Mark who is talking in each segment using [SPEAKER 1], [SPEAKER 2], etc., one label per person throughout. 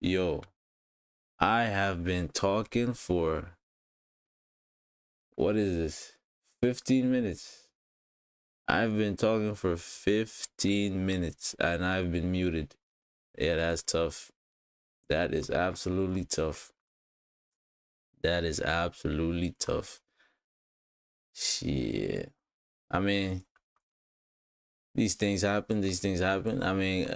[SPEAKER 1] Yo, I have been talking for, what is this? 15 minutes. I've been talking for 15 minutes and I've been muted. Yeah, that's tough. That is absolutely tough. That is absolutely tough. Shit. I mean, these things happen. These things happen. I mean,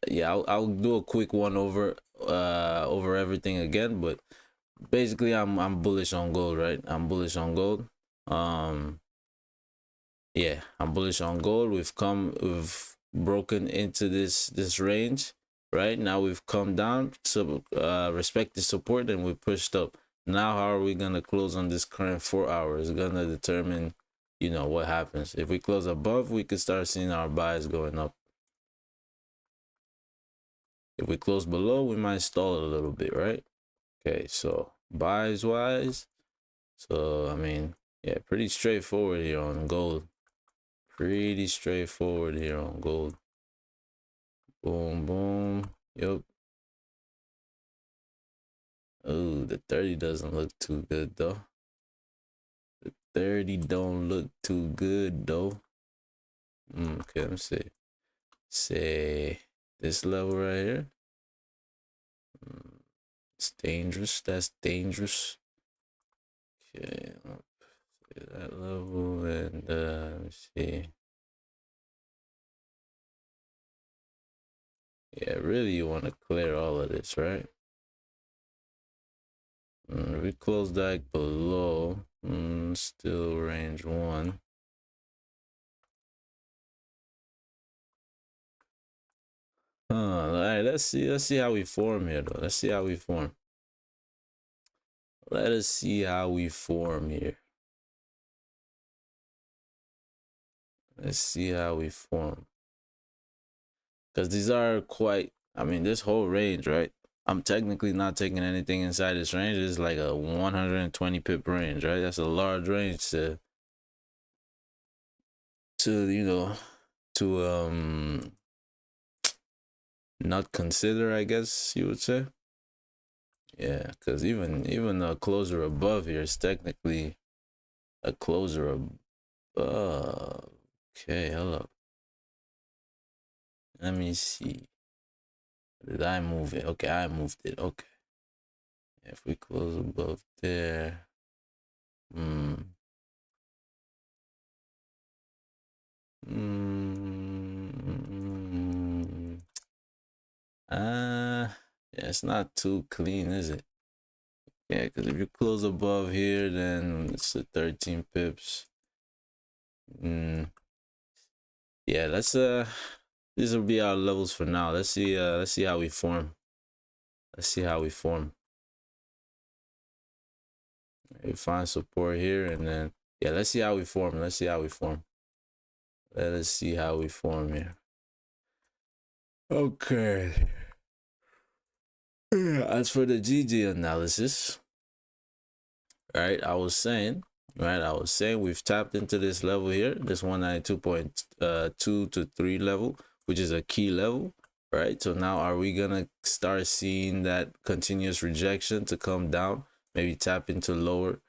[SPEAKER 1] yeah, I'll do a quick one over everything again, but basically I'm bullish on gold, right? I'm bullish on gold. Um yeah, I'm bullish on gold. We've broken into this range, right? Now we've come down, so respect the support, and we pushed up. Now how are we gonna close on this current 4 hours? Gonna determine, what happens. If we close above, we could start seeing our buys going up. If we close below, we might stall a little bit, right? Okay, so buys wise, so I mean, yeah, pretty straightforward here on gold. Pretty straightforward here on gold. Boom, boom. Yep. Oh, the 30 doesn't look too good though. The 30 don't look too good though. Okay, let me see. Say this level right here. It's dangerous. That's dangerous. Okay, that level, and let me see. Yeah, really, you want to clear all of this, right? We close that below. Still range one. All right, let's see how we form here though. Let's see how we form. Let us see how we form here. Let's see how we form. Because these are quite, I mean, this whole range, right? I'm technically not taking anything inside this range. It's like a 120 pip range, right? That's a large range to to not consider, I guess you would say. Yeah, because even a closer above here is technically a closer above. Okay, hold up. Let me see. Did I move it? Okay, I moved it. Okay. If we close above there. Hmm. Hmm. Yeah, it's not too clean, is it? Yeah, because if you close above here, then it's the 13 pips. Yeah, these will be our levels for now. Let's see how we form. Let's see how we form. We find support here, and then yeah, let's see how we form. Let's see how we form. Let us see how we form here. Okay. As for the GG analysis, right? I was saying we've tapped into this level here, this 192.2 to 3 level, which is a key level, right? So now are we gonna start seeing that continuous rejection to come down, maybe tap into lower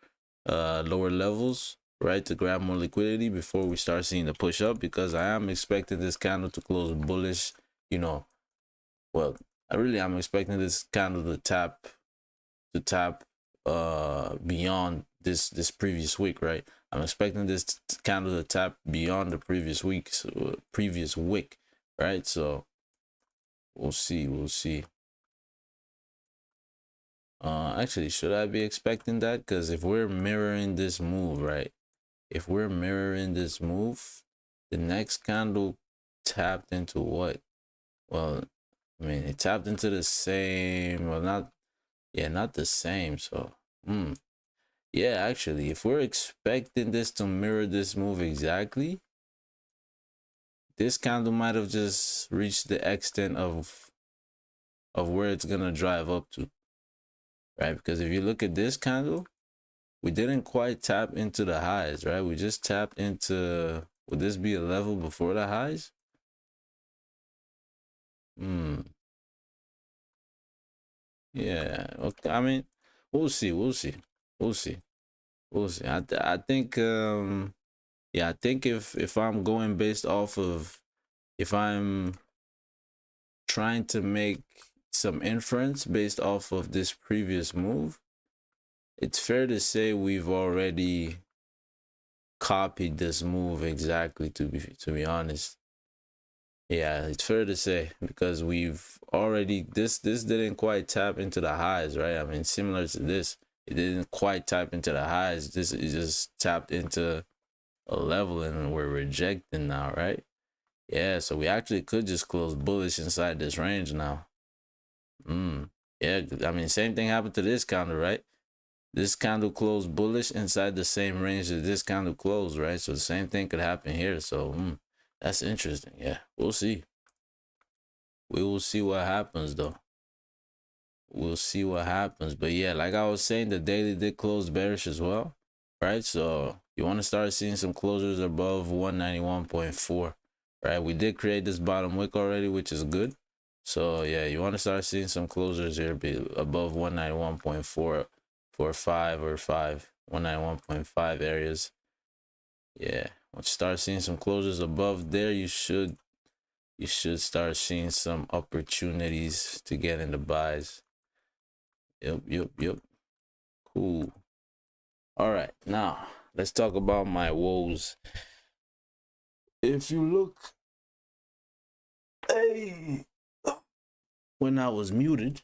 [SPEAKER 1] levels, right, to grab more liquidity before we start seeing the push up? Because I am expecting this candle to close bullish, well, I'm expecting this candle to tap beyond this previous week, right? I'm expecting this candle to tap beyond the previous week, right? So we'll see. Actually, should I be expecting that? Because if we're mirroring this move, right? If we're mirroring this move, the next candle tapped into what? Well, I mean, it tapped into the same, well, not the same. So, yeah, actually, if we're expecting this to mirror this move exactly, this candle might have just reached the extent of where it's gonna drive up to, right? Because if you look at this candle, we didn't quite tap into the highs, right? We just tapped into, would this be a level before the highs? Yeah, okay. I mean, we'll see. We'll see. We'll see. We'll see. I think yeah, I think if I'm going based off of, if I'm trying to make some inference based off of this previous move, it's fair to say we've already copied this move exactly, to be honest. Yeah, it's fair to say, because we've already, this didn't quite tap into the highs, right? I mean, similar to this, it didn't quite tap into the highs. This, it just tapped into a level and we're rejecting now, right? Yeah, so we actually could just close bullish inside this range now. Yeah, I mean, same thing happened to this candle, right? This candle closed bullish inside the same range that this candle closed, right? So the same thing could happen here. So that's interesting. Yeah, we'll see. We will see what happens, though. We'll see what happens. But yeah, like I was saying, the daily did close bearish as well, right? So you want to start seeing some closures above 191.4, right? We did create this bottom wick already, which is good. So yeah, you want to start seeing some closures here be above 191.4 for 5 or 5, 191.5 areas. Yeah, once you start seeing some closures above there, you should start seeing some opportunities to get into buys. Yep. Cool. All right, now let's talk about my woes. If you look, hey, when I was muted,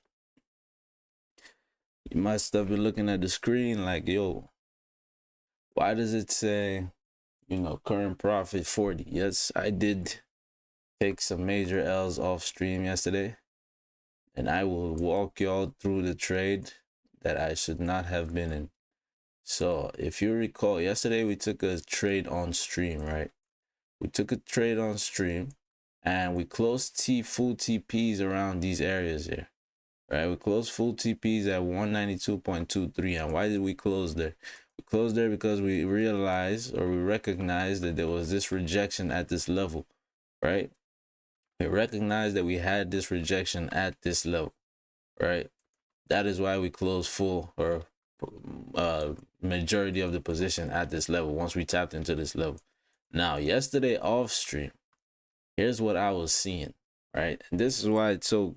[SPEAKER 1] you must have been looking at the screen like, yo, why does it say, you know, current profit 40? Yes, I did take some major L's off stream yesterday, and I will walk y'all through the trade that I should not have been in. So if you recall, yesterday we took a trade on stream, right? We took a trade on stream and we closed full TPs around these areas here, right? We closed full TPs at 192.23. And why did we close there? We closed there because we realized, or we recognized, that there was this rejection at this level, right? We recognized that we had this rejection at this level, right? That is why we closed full, or majority of the position at this level once we tapped into this level. Now, yesterday off stream, here's what I was seeing, right? And this is why it's so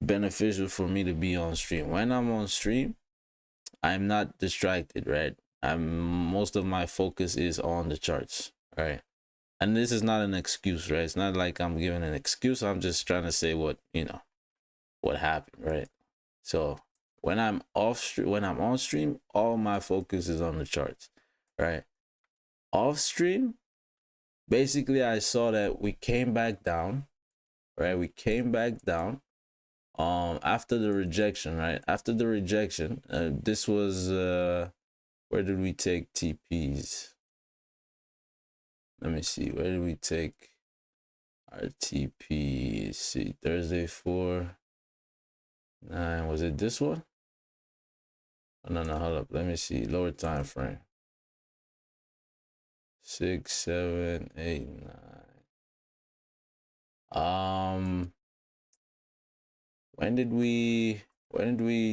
[SPEAKER 1] beneficial for me to be on stream. When I'm on stream, I'm not distracted, right? Most of my focus is on the charts, right? And this is not an excuse, right? It's not like I'm giving an excuse. I'm just trying to say what, you know, what happened, right? So when I'm on stream, all my focus is on the charts, right? Off stream, basically I saw that we came back down, right? We came back down after the rejection, right? After the rejection, this was where did we take TPs? Let me see, where did we take our TP? See, Thursday 4-9, was it this one? Oh, no, hold up, let me see, lower time frame. 6, 7, 8, 9. When did we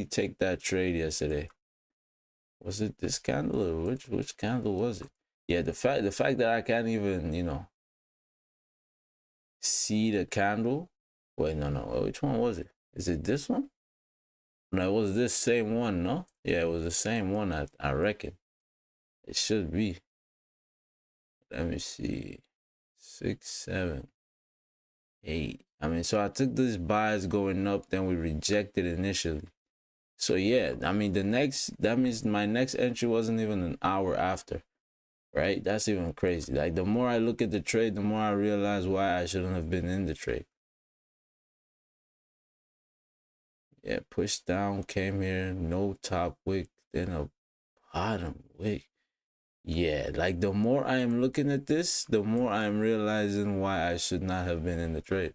[SPEAKER 1] take that trade yesterday? Was it this candle, or which candle was it? Yeah, the fact that I can't even, you know, see the candle. Wait, no, which one was it? Is it this one? No, it was this same one, no? Yeah, it was the same one, I reckon. It should be. Let me see. 6, 7, 8. I mean, so I took these buys going up, then we rejected initially. So yeah, I mean, that means my next entry wasn't even an hour after, right? That's even crazy. Like, the more I look at the trade, the more I realize why I shouldn't have been in the trade. Yeah, push down, came here, no top wick, then a bottom wick. Yeah, like, the more I am looking at this, the more I am realizing why I should not have been in the trade.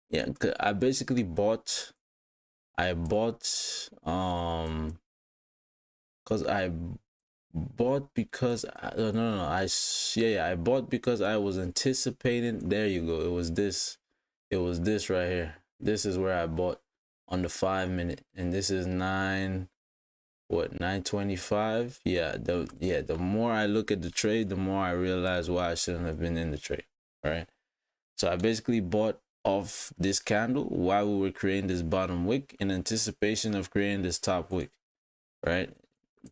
[SPEAKER 1] Yeah, I basically bought, because I bought because I bought because I was anticipating. There you go. It was this right here. This is where I bought. on the 5 minute, and this is 925. Yeah, the more I look at the trade, the more I realize why I shouldn't have been in the trade. All right, so I basically bought off this candle while we were creating this bottom wick in anticipation of creating this top wick, right?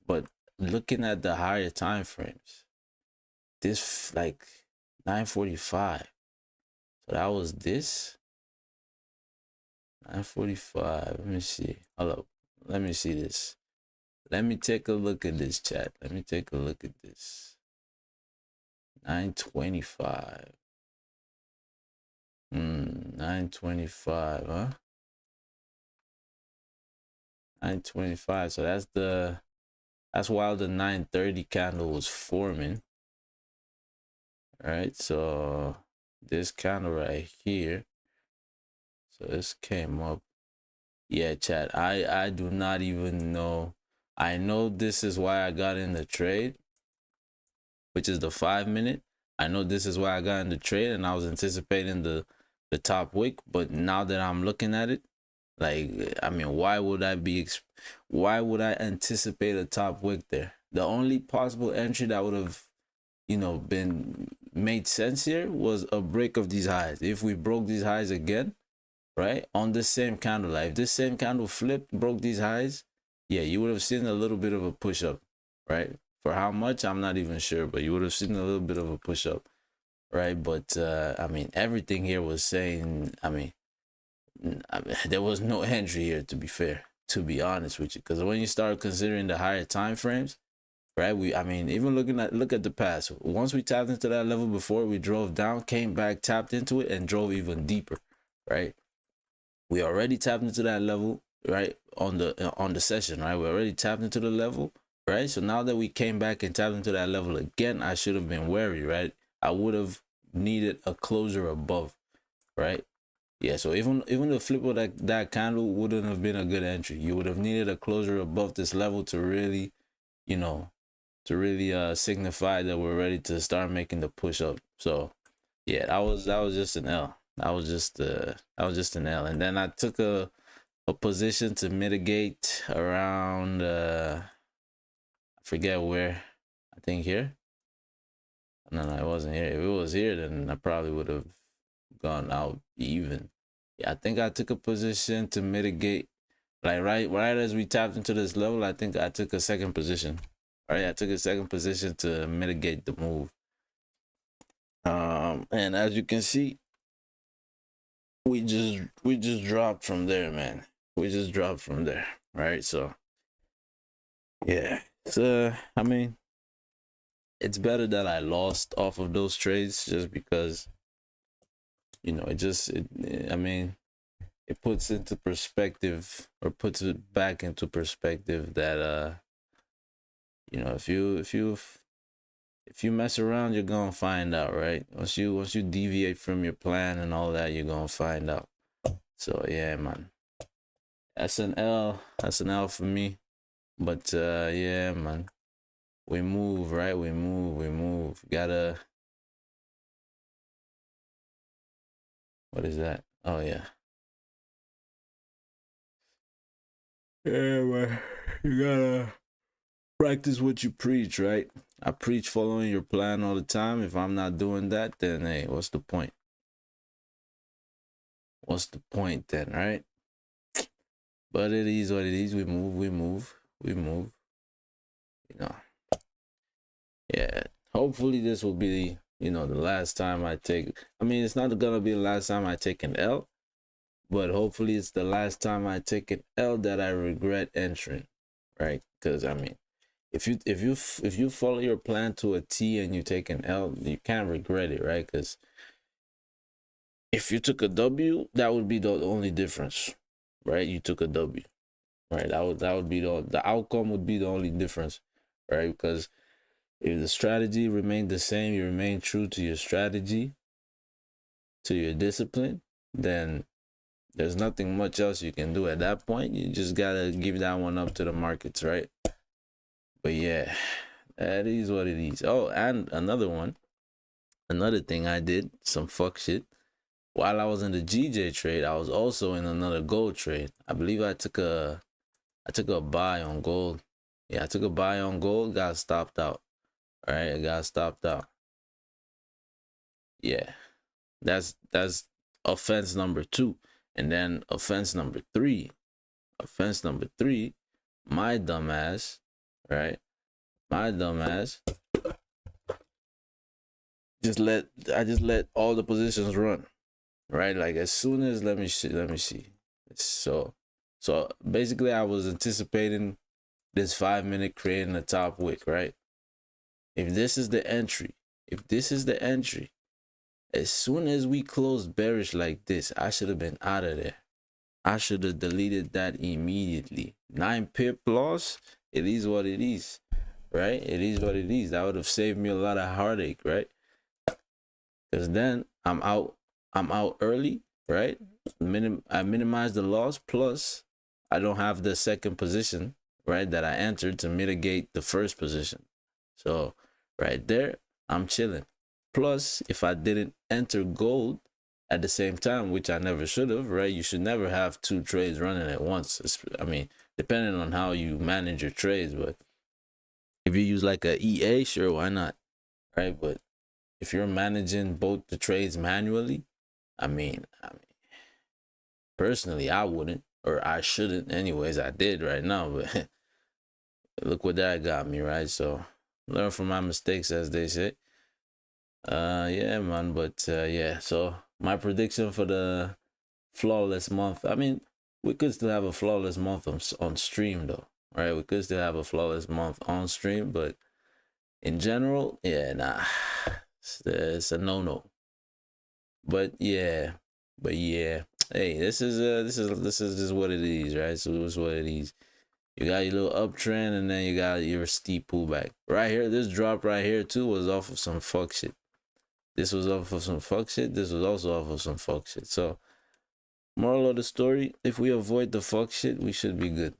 [SPEAKER 1] But looking at the higher time frames, this like 945, so that was this 945. Let me see. Hold up, let me see this. Let me take a look at this, chat. Let me take a look at this. 925. 925, huh? 925. So that's while the 930 candle was forming. All right, so this candle right here. So this came up. Yeah, chat. I do not even know. I know this is why I got in the trade, which is the 5 minute. I know this is why I got in the trade, and I was anticipating the top wick. But now that I'm looking at it, like, I mean, why would I anticipate a top wick there? The only possible entry that would have, you know, been made sense here was a break of these highs. If we broke these highs again, right, on this same candle, like if this same candle flipped, broke these highs, yeah, you would have seen a little bit of a push up, right? For how much, I'm not even sure, but you would have seen a little bit of a push up, right? But I mean, everything here was saying, I mean, there was no entry here, to be fair, to be honest with you, because when you start considering the higher time frames, right, I mean, even look at the past. Once we tapped into that level before, we drove down, came back, tapped into it, and drove even deeper, right? We already tapped into that level, right, on the session, right? We already tapped into the level, right? So now that we came back and tapped into that level again, I should have been wary, right? I would have needed a closure above, right? Yeah, so even the flip of that candle wouldn't have been a good entry. You would have needed a closure above this level to really, you know, to really signify that we're ready to start making the push up. So yeah, that was just an L. That was just an L. And then I took a position to mitigate around I forget where. I think here. No, it wasn't here. If it was here, then I probably would have gone out even. Yeah, I think I took a position to mitigate, like right as we tapped into this level. I think I took a second position. Right, I took a second position to mitigate the move. And as you can see, we just dropped from there, man. We just dropped from there, right? So yeah, it's I mean, it's better that I lost off of those trades, just because, you know, I mean, it puts into perspective, or puts it back into perspective, that you know, if you mess around, you're gonna find out, right? Once you deviate from your plan and all that, you're gonna find out. So yeah, man, that's an L for me. But yeah, man, we move, right? We move. Gotta, what is that? Oh yeah. Yeah, man, you gotta practice what you preach, right? I preach following your plan all the time. If I'm not doing that, then hey, what's the point? What's the point then, right? But it is what it is. We move. You know. Yeah. Hopefully this will be, you know, the last time I take, I mean, it's not gonna be the last time I take an L, but hopefully it's the last time I take an L that I regret entering, right? Because I mean, if you follow your plan to a T and you take an L, you can't regret it, right? Because if you took a W, that would be the only difference, right? You took a W, right? That would be the outcome would be the only difference, right? Because if the strategy remained the same, you remain true to your strategy, to your discipline, then there's nothing much else you can do at that point. You just gotta give that one up to the markets, right? But yeah, that is what it is. Oh, and another thing I did, some fuck shit. while I was in the GJ trade, I was also in another gold trade. I believe I took a buy on gold. Yeah, I took a buy on gold, got stopped out. All right, I got stopped out. Yeah, that's offense number 2. And then offense number 3. Offense number 3, my dumbass, right? My dumbass I just let all the positions run, right? Like as soon as let me see. So basically I was anticipating this 5 minute creating a top wick, right? If this is the entry, as soon as we closed bearish like this, I should have been out of there. I should have deleted that immediately. 9 pip loss, it is what it is, right? It is what it is. That would have saved me a lot of heartache, right? Because then I'm out early, right? I minimize the loss, plus I don't have the second position, right, that I entered to mitigate the first position. So right there, I'm chilling. Plus, if I didn't enter gold at the same time, which I never should have, right? You should never have 2 trades running at once. I mean, depending on how you manage your trades, but if you use like a EA, sure, why not, right? But if you're managing both the trades manually, I mean, personally, I wouldn't, or I shouldn't. Anyways, I did right now, but look what that got me, right? So learn from my mistakes, as they say. Yeah, man. But yeah, so my prediction for the flawless month. I mean, we could still have a flawless month on stream, though, right? We could still have a flawless month on stream, but in general, yeah, nah, it's a no. But yeah, hey, this is just what it is, right? So it's what it is. You got your little uptrend, and then you got your steep pullback. Right here, this drop right here too was off of some fuck shit. This was off of some fuck shit. This was also off of some fuck shit. So, moral of the story: if we avoid the fuck shit, we should be good.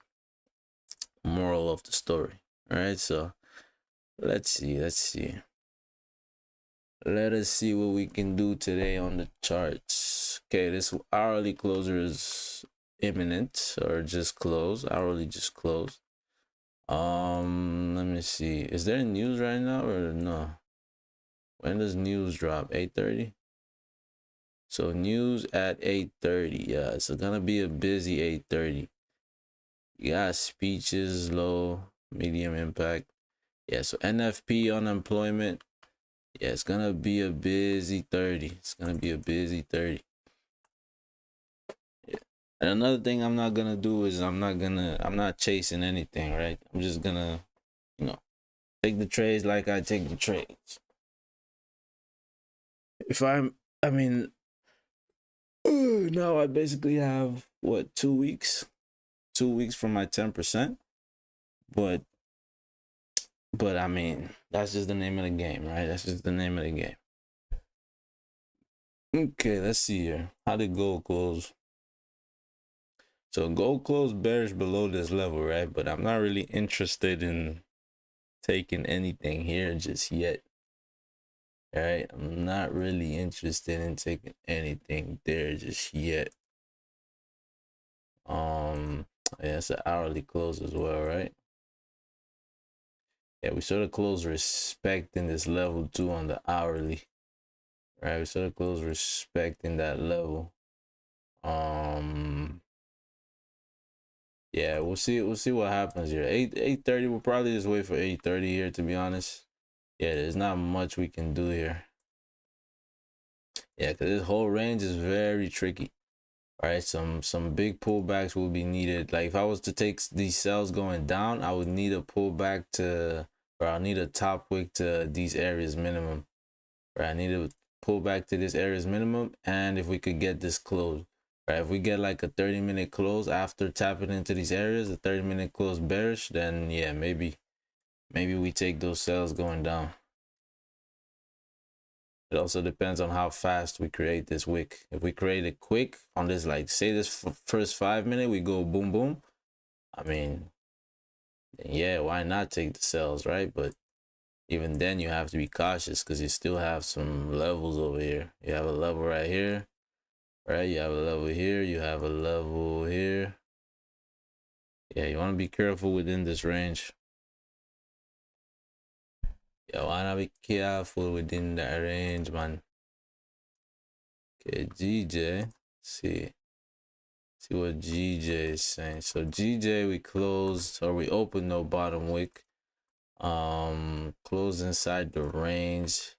[SPEAKER 1] Moral of the story. All right. So, let's see. Let us see what we can do today on the charts. Okay, this hourly closer is imminent or just closed. Hourly just closed. Let me see. Is there news right now or no? When does news drop? 8:30. So news at 8:30. Yeah, it's gonna be a busy 8:30. You got speeches, low, medium impact. Yeah, so NFP unemployment. Yeah, it's gonna be a busy 30. It's gonna be a busy 30. Yeah. And another thing I'm not gonna do is I'm not chasing anything, right? I'm just gonna, take the trades like I take the trades. I mean, now I basically have what, 2 weeks? 2 weeks from my 10%. But I mean, that's just the name of the game, right? That's just the name of the game. Okay, let's see here. How did gold close? So gold closed bearish below this level, right? But I'm not really interested in taking anything here just yet. All right, I'm not really interested in taking anything there just yet. Yeah, it's an hourly close as well, right? Yeah, we sort of close respecting this level too on the hourly, right? We sort of close respecting that level. Yeah, we'll see what happens here. 8:30. We'll probably just wait for 8:30 here, to be honest. Yeah, there's not much we can do here. Yeah, because this whole range is very tricky. All right, some big pullbacks will be needed. Like if I was to take these sales going down, I would need a pullback or I'll need a top wick to these areas minimum. Right, I need to pull back to this area's minimum, and if we could get this closed, right? If we get like a 30-minute close after tapping into these areas, a 30-minute close bearish, then yeah, maybe we take those sales going down. It also depends on how fast we create this wick. If we create it quick on this, like say this first 5 minute, we go boom boom. I mean, yeah, why not take the sales, right? But even then you have to be cautious because you still have some levels over here. You have a level right here, right? You have a level here, you have a level here. Yeah, you want to be careful within this range. You want to be careful within that range, man. Okay, GJ. See what GJ is saying. So GJ, we closed, or we opened no bottom wick. Closed inside the range.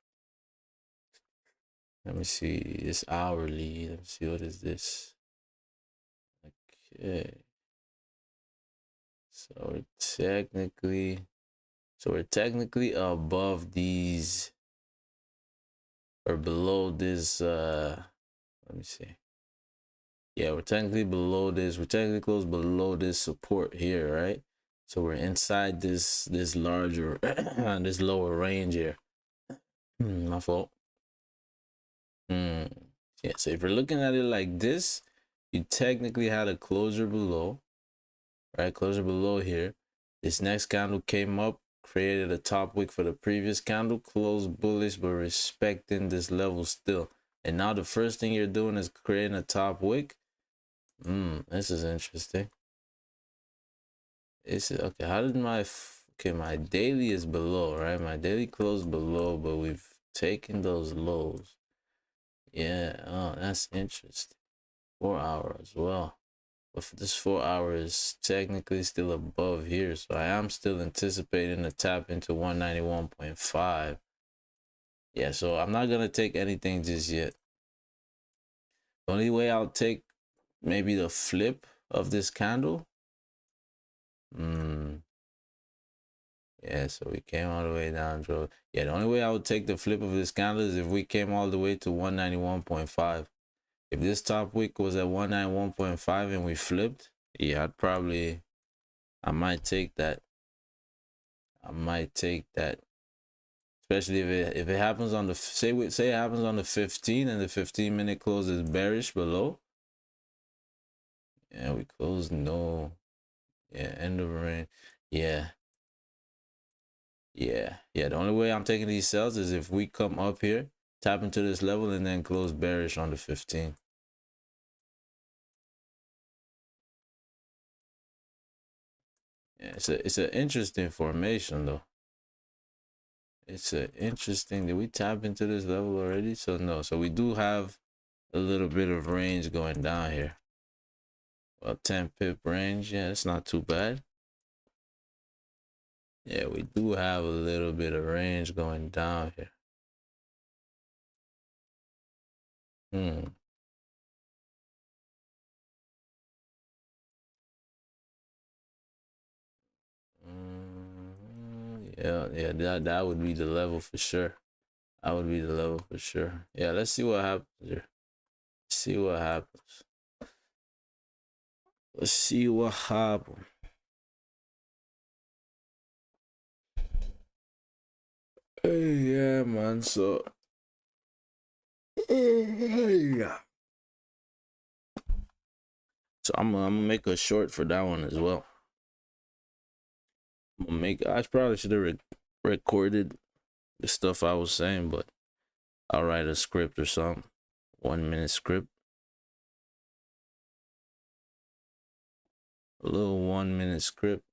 [SPEAKER 1] Let me see. It's hourly. Let me see, what is this? Okay. So we're technically above these, or below this. Let me see. Yeah, we're technically below this. We're technically close below this support here, right? So we're inside this larger this lower range here. My fault. Yeah, so if you're looking at it like this, you technically had a closure below, right? Closure below here. This next candle came up, created a top wick for the previous candle, closed bullish, but respecting this level still. And now the first thing you're doing is creating a top wick. This is interesting. It's okay. How did my okay? My daily is below, right? My daily closed below, but we've taken those lows. Yeah. Oh, that's interesting. 4 hour as well. But this 4 hours is technically still above here, so I am still anticipating a tap into 191.5. Yeah, so I'm not gonna take anything just yet. The only way I'll take maybe the flip of this candle. Yeah, so we came all the way down, Joe. Yeah, the only way I would take the flip of this candle is if we came all the way to 191.5. If this top wick was at 191.5 and we flipped, yeah, I might take that. I might take that. Especially if it happens on the, say it happens on the 15 and the 15-minute close is bearish below. Yeah, we closed no. Yeah, end of range. Yeah. Yeah, the only way I'm taking these sells is if we come up here, tap into this level, and then close bearish on the 15. Yeah, it's an interesting formation though. It's an interesting. Did we tap into this level already? So no. So we do have a little bit of range going down here. Well, 10 pip range. Yeah, it's not too bad. Yeah, we do have a little bit of range going down here. Yeah, that would be the level for sure. That would be the level for sure. Yeah, let's see what happens here. See what happens. Let's see what happens. Yeah, man. So, yeah. So I'm gonna make a short for that one as well. I probably should have recorded the stuff I was saying, but I'll write a script or something. 1 minute script. A little 1 minute script.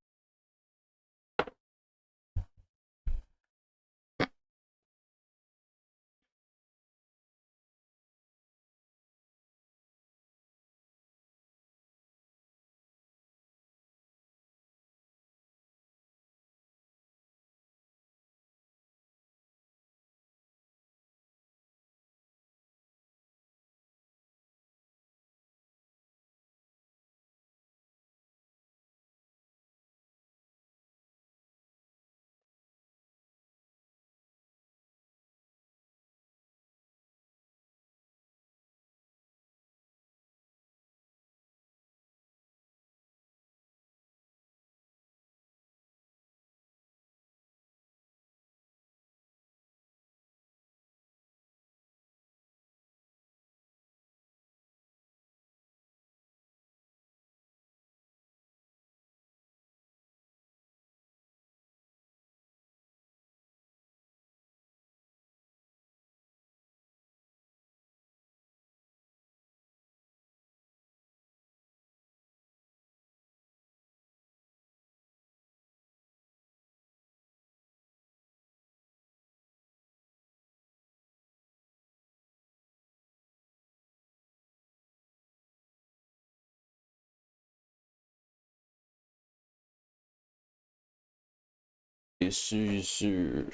[SPEAKER 1] Yes, sir, yes, sir.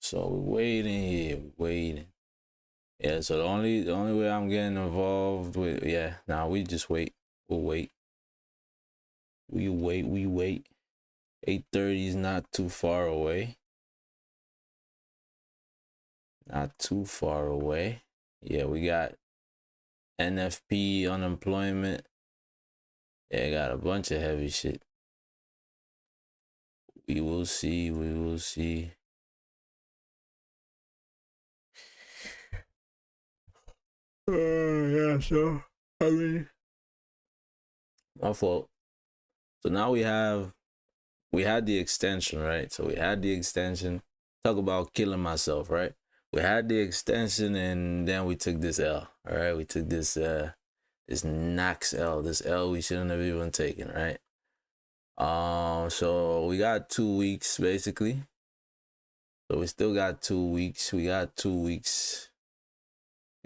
[SPEAKER 1] So we're waiting here, waiting. Yeah, so the only way I'm getting involved with, yeah, nah, we just wait. We'll wait. We wait. 8:30 is not too far away. Not too far away. Yeah, we got NFP unemployment. Yeah, got a bunch of heavy shit. We will see. We will see. Yeah, so I mean, my fault. So now we had the extension, right? So we had the extension. Talk about killing myself, right? We had the extension, and then we took this L. All right, we took this this Nax L, this L we shouldn't have even taken, right? So we got 2 weeks basically. So we still got 2 weeks. We got 2 weeks.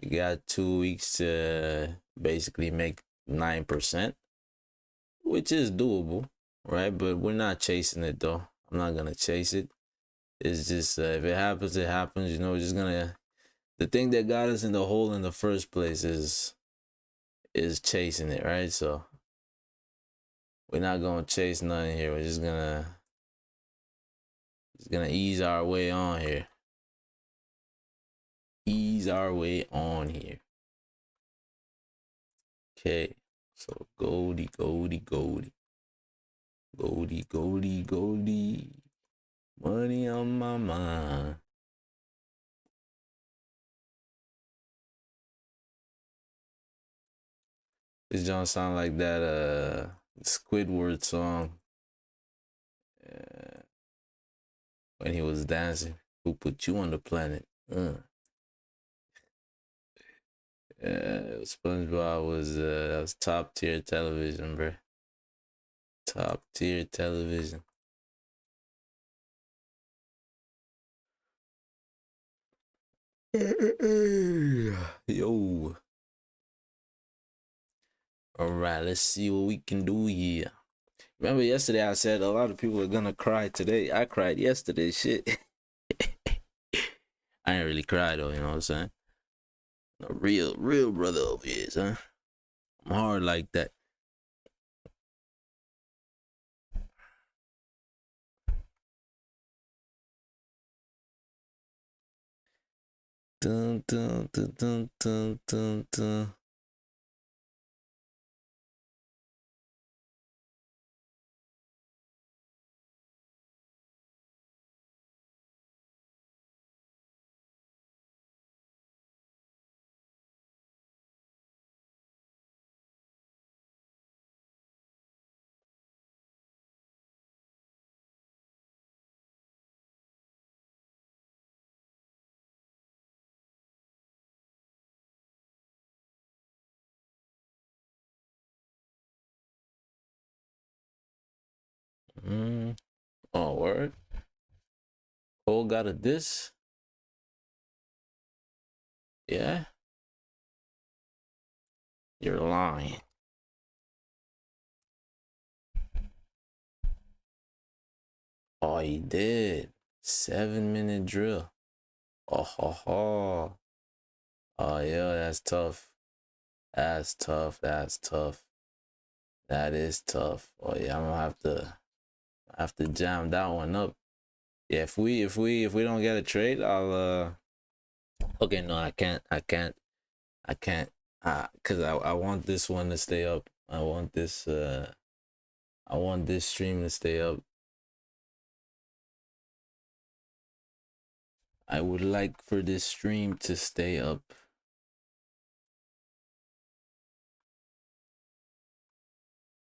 [SPEAKER 1] We got 2 weeks to basically make 9%, which is doable, right? But we're not chasing it though. I'm not gonna chase it. It's just if it happens, it happens. You know, we're just gonna. The thing that got us in the hole in the first place is chasing it, right? So we're not gonna chase nothing here. We're just gonna ease our way on here. Ease our way on here. Okay. So Goldie. Money on my mind. This don't sound like that Squidward song. When he was dancing. Who put you on the planet? SpongeBob was that was top tier television, bro. Top tier television. Yo. All right, let's see what we can do here. Remember yesterday I said a lot of people are gonna cry today. I cried yesterday, shit. I didn't really cry though, you know what I'm saying? A real brother over here, son. I'm hard like that. Dun dun dun dun dun dun dun. Oh, word. Cole got a diss? Yeah? You're lying. Oh, he did. 7-minute drill. Oh, ho, ho. Oh, yeah, that's tough. That's tough. That's tough. That is tough. Oh, yeah, I'm gonna have to jam that one up. Yeah, if we don't get a trade, I'll okay, no, I can't. Cause I want this one to stay up. I want this stream to stay up. I would like for this stream to stay up.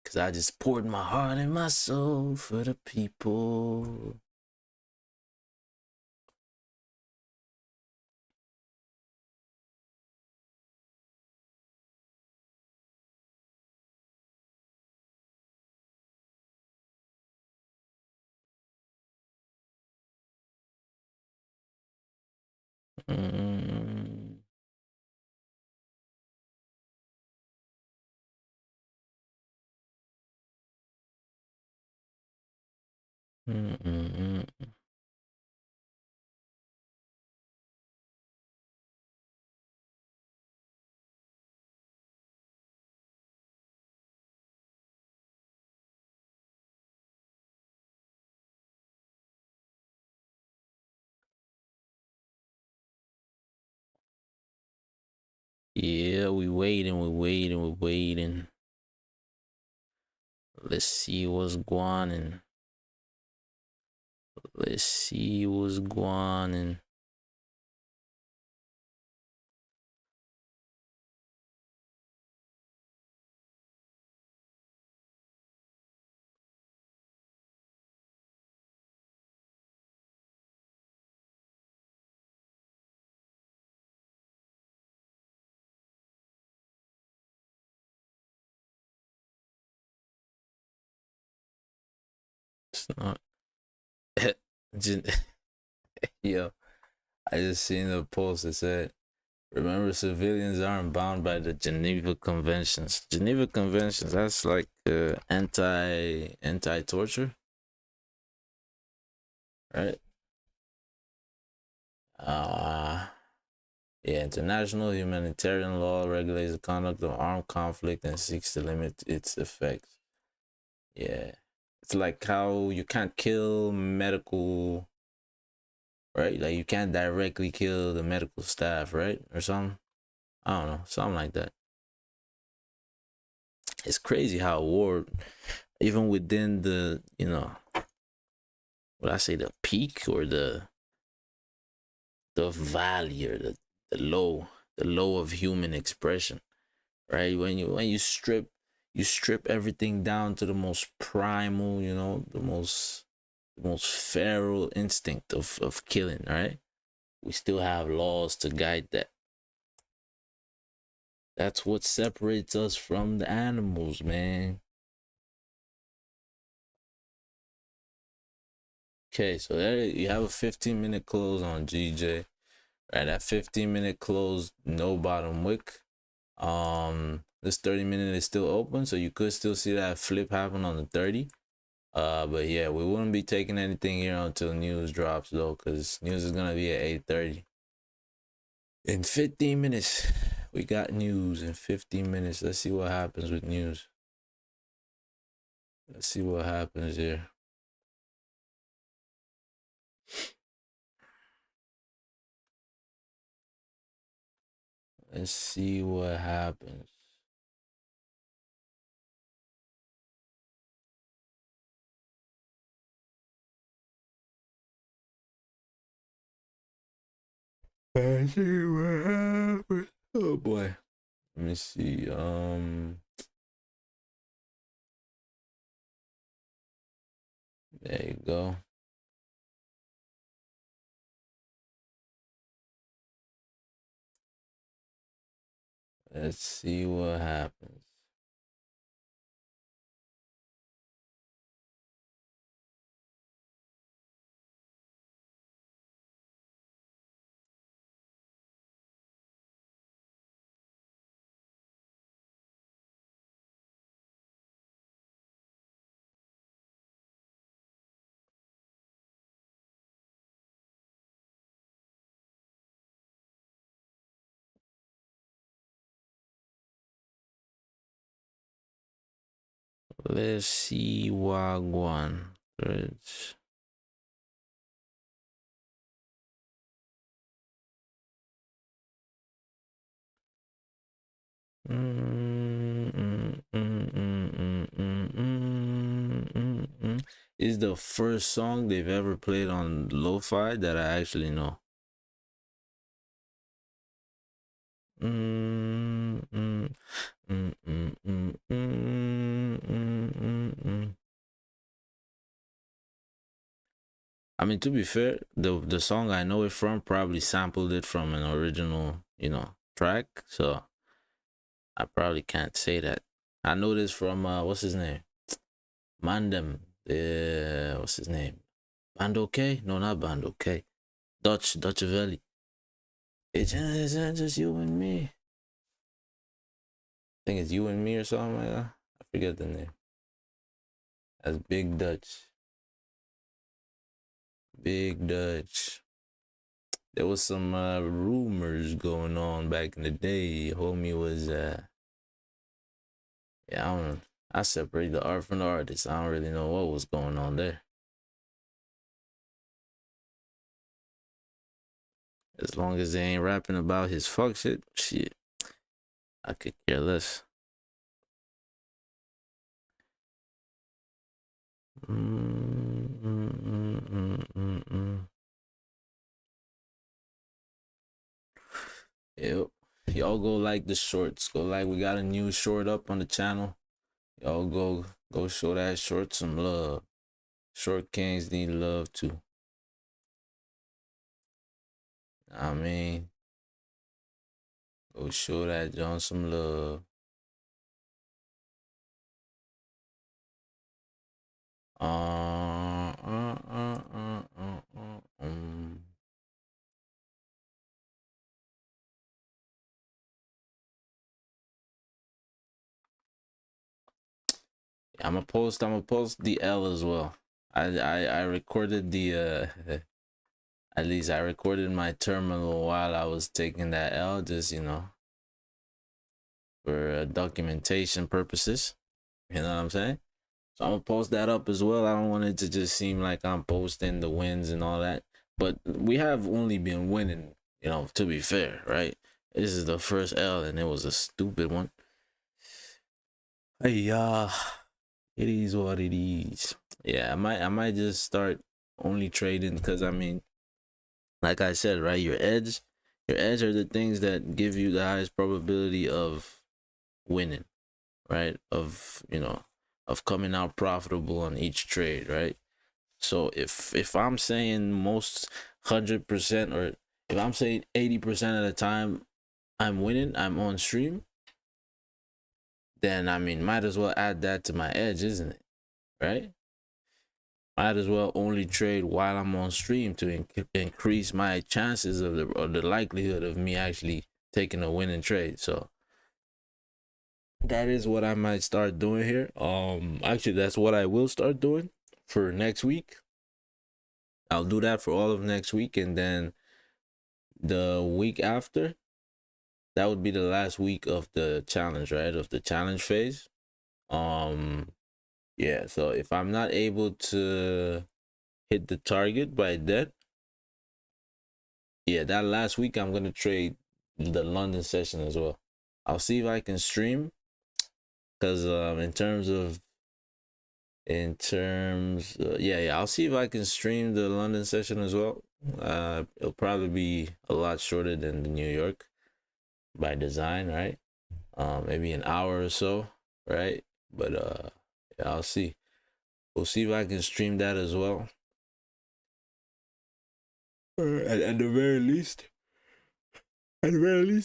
[SPEAKER 1] Cause I just poured my heart and my soul for the people. Mm. Yeah, we waiting. Let's see what's going on. Let's see what's going on. It's not. Yo, I just seen a post that said, remember, civilians aren't bound by the Geneva Conventions. Geneva Conventions, that's like anti-torture, right? Yeah, international humanitarian law regulates the conduct of armed conflict and seeks to limit its effects. Yeah. It's like how you can't kill medical, right? Like you can't directly kill the medical staff, right? Or something. I don't know, something like that. It's crazy how war, even within the, what I say, the peak or the valley or the low of human expression, right? When you strip everything down to the most primal, the most feral instinct of killing, right? We still have laws to guide that. That's what separates us from the animals, man. Okay, so there you have a 15-minute close on GJ. Right, at 15-minute close, no bottom wick. This 30-minute is still open, so you could still see that flip happen on the 30. But yeah, we wouldn't be taking anything here until news drops though, because news is gonna be at 8:30. In 15 minutes, we got news in 15 minutes. Let's see what happens with news. Let's see what happens here. Let's see what happens. Let's see what happens. Oh boy. Let me see. There you go. Let's see what happens. Let's see Wagwan. Let's is the first song they've ever played on Lo-Fi that I actually know. I mean, to be fair, the song I know it from probably sampled it from an original, track. So I probably can't say that. I know this from what's his name? Mandem. What's his name? Bando K? No, not Bando K. Dutch Valley. It's just you and me. I think it's you and me or something like that. I forget the name. That's Big Dutch. Big Dutch. There was some rumors going on back in the day. Homie was yeah, I don't know. I separate the art from the artist. I don't really know what was going on there. As long as they ain't rapping about his fuck shit, I could care less. Yep. Y'all go like the shorts. Go like, we got a new short up on the channel. Y'all go show that short some love. Short kings need love too. I mean, go show that John some love. I'm gonna post the L as well. I recorded the at least I recorded my terminal while I was taking that L, just, you know, for documentation purposes. You know what I'm saying? So I'm gonna post that up as well. I don't want it to just seem like I'm posting the wins and all that. But we have only been winning, you know, to be fair, right? This is the first L and it was a stupid one. Hey, it is what it is. Yeah, I might just start only trading, because I mean, like I said, right, your edge are the things that give you the highest probability of winning, right? Of, you know, of coming out profitable on each trade, right? So if I'm saying most 100%, or if I'm saying 80% of the time I'm winning, I'm on stream, then I mean, might as well add that to my edge, isn't it? Right? Might as well only trade while I'm on stream to increase my chances of the likelihood of me actually taking a winning trade. So that is what I might start doing here. Actually, that's what I will start doing for next week. I'll do that for all of next week, and then the week after, that would be the last week of the challenge, right? Of the challenge phase. Yeah, so if I'm not able to hit the target by then, yeah, that last week I'm gonna trade the London session as well. I'll see if I can stream, because yeah, I'll see if I can stream the London session as well. It'll probably be a lot shorter than the New York by design, right? Maybe an hour or so, right? But yeah, I'll see. We'll see if I can stream that as well. At the very least,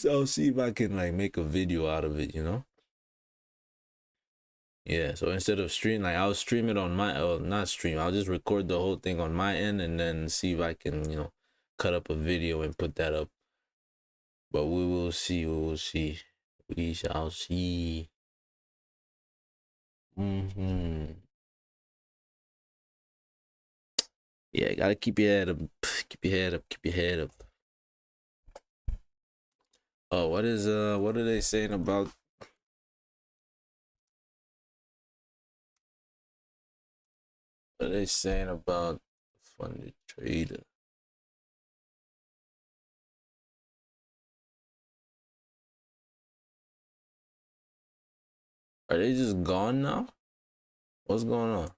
[SPEAKER 1] I'll see if I can like make a video out of it, you know? Yeah, so instead of stream, like, I'll stream it on my, not stream, I'll just record the whole thing on my end and then see if I can, you know, cut up a video and put that up. But we will see, we shall see. Yeah, gotta keep your head up, keep your head up. Oh, what are they saying about, what are they saying about funded trader? Are they just gone now? What's going on?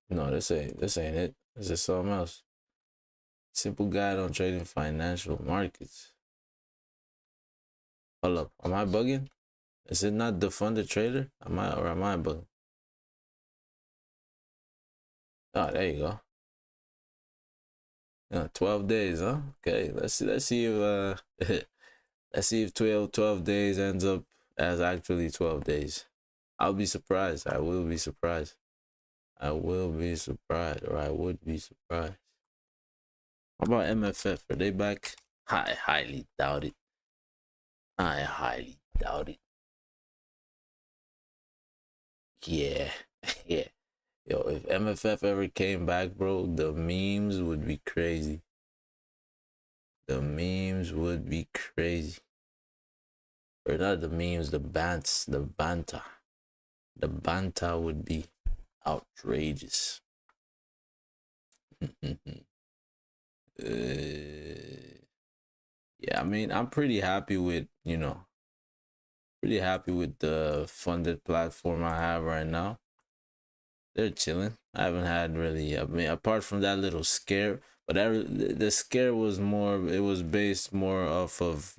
[SPEAKER 1] No, this ain't it. This is something else. Simple guide on trading financial markets. Hold up, am I bugging? Is it not the funded trader? Am I bugging? Oh, there you go. Yeah, 12 days, huh? Okay, let's see if let's see if 12 days ends up as actually 12 days. I'll be surprised. I will be surprised. I will be surprised, or I would be surprised. How about MFF? Are they back? I highly doubt it. I highly doubt it. Yeah, Yeah. Yo, if MFF ever came back, bro, the memes would be crazy. The memes would be crazy. Or not the memes, the bants, the banter. The banter would be outrageous. Yeah, I mean, I'm pretty happy with, pretty happy with the funded platform I have right now. They're chilling. I haven't had really, I mean, apart from that little scare, but the scare was more, it was based more off of,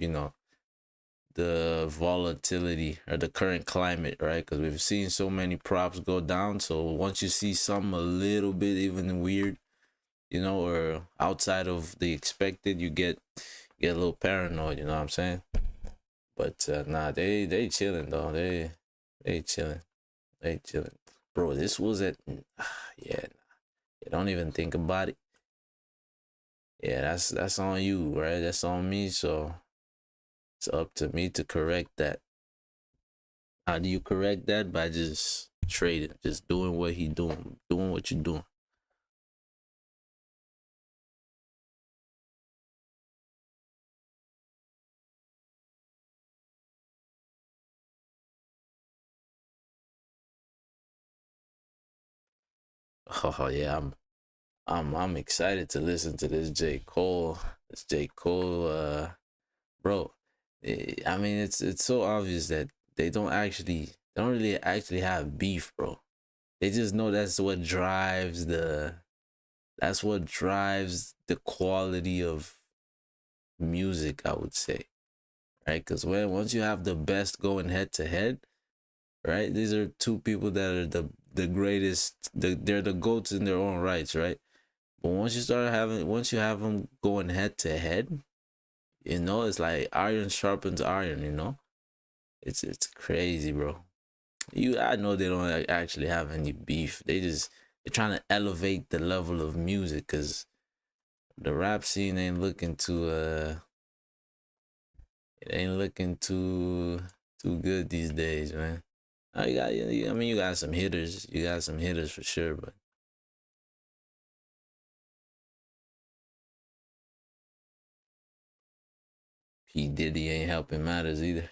[SPEAKER 1] the volatility or the current climate, right? Because we've seen so many props go down. So once you see some a little bit even weird, or outside of the expected, you get a little paranoid. You know what I'm saying? But nah, they chilling though. They chilling. They chilling, bro. This was at yeah. Don't even think about it. Yeah, that's on you, right? That's on me. So it's up to me to correct that. How do you correct that? By just trading, just doing what he doing what you doing. Oh yeah, I'm excited to listen to this J. Cole. This J. Cole, bro. I mean, it's so obvious that they don't really actually have beef, bro. They just know that's what drives the quality of music, I would say, right? Because once you have the best going head to head, right? These are two people that are the greatest. They're the goats in their own rights, right? But once you have them going head to head, it's like iron sharpens iron. It's crazy, bro. I know they don't actually have any beef. They're trying to elevate the level of music because the rap scene ain't looking too good these days, man. I mean, you got some hitters. You got some hitters for sure, but P Diddy ain't helping matters either.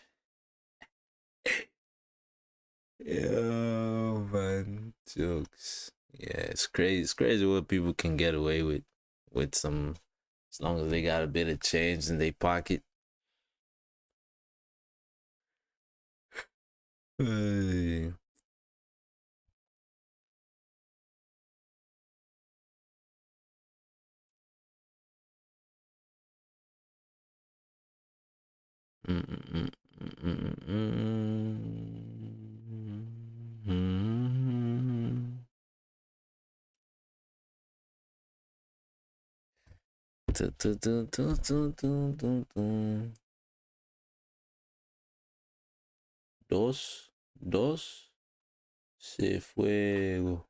[SPEAKER 1] Yeah, man, jokes. Yeah, it's crazy. It's crazy what people can get away with some, as long as they got a bit of change in their pocket. Hey. Mm, mm, mm. Tu, tu, tu, tu, tu, tu, tu, tu. Dos, se fuego.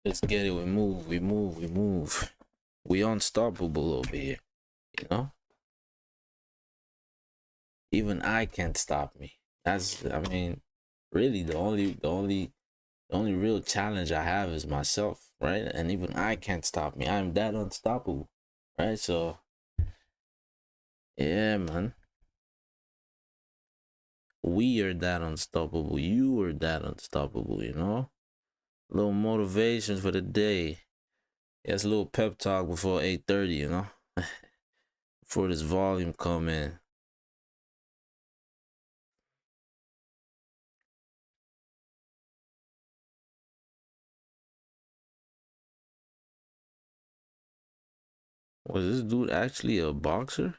[SPEAKER 1] Let's get it. We move. We move. We move. We unstoppable over here. You know. Even I can't stop me. I mean, really the only real challenge I have is myself, right? And even I can't stop me. I'm that unstoppable, right? So yeah, man. We are that unstoppable. You are that unstoppable, A little motivation for the day. Yeah, it's a little pep talk before 8:30, before this volume come in. Was this dude actually a boxer?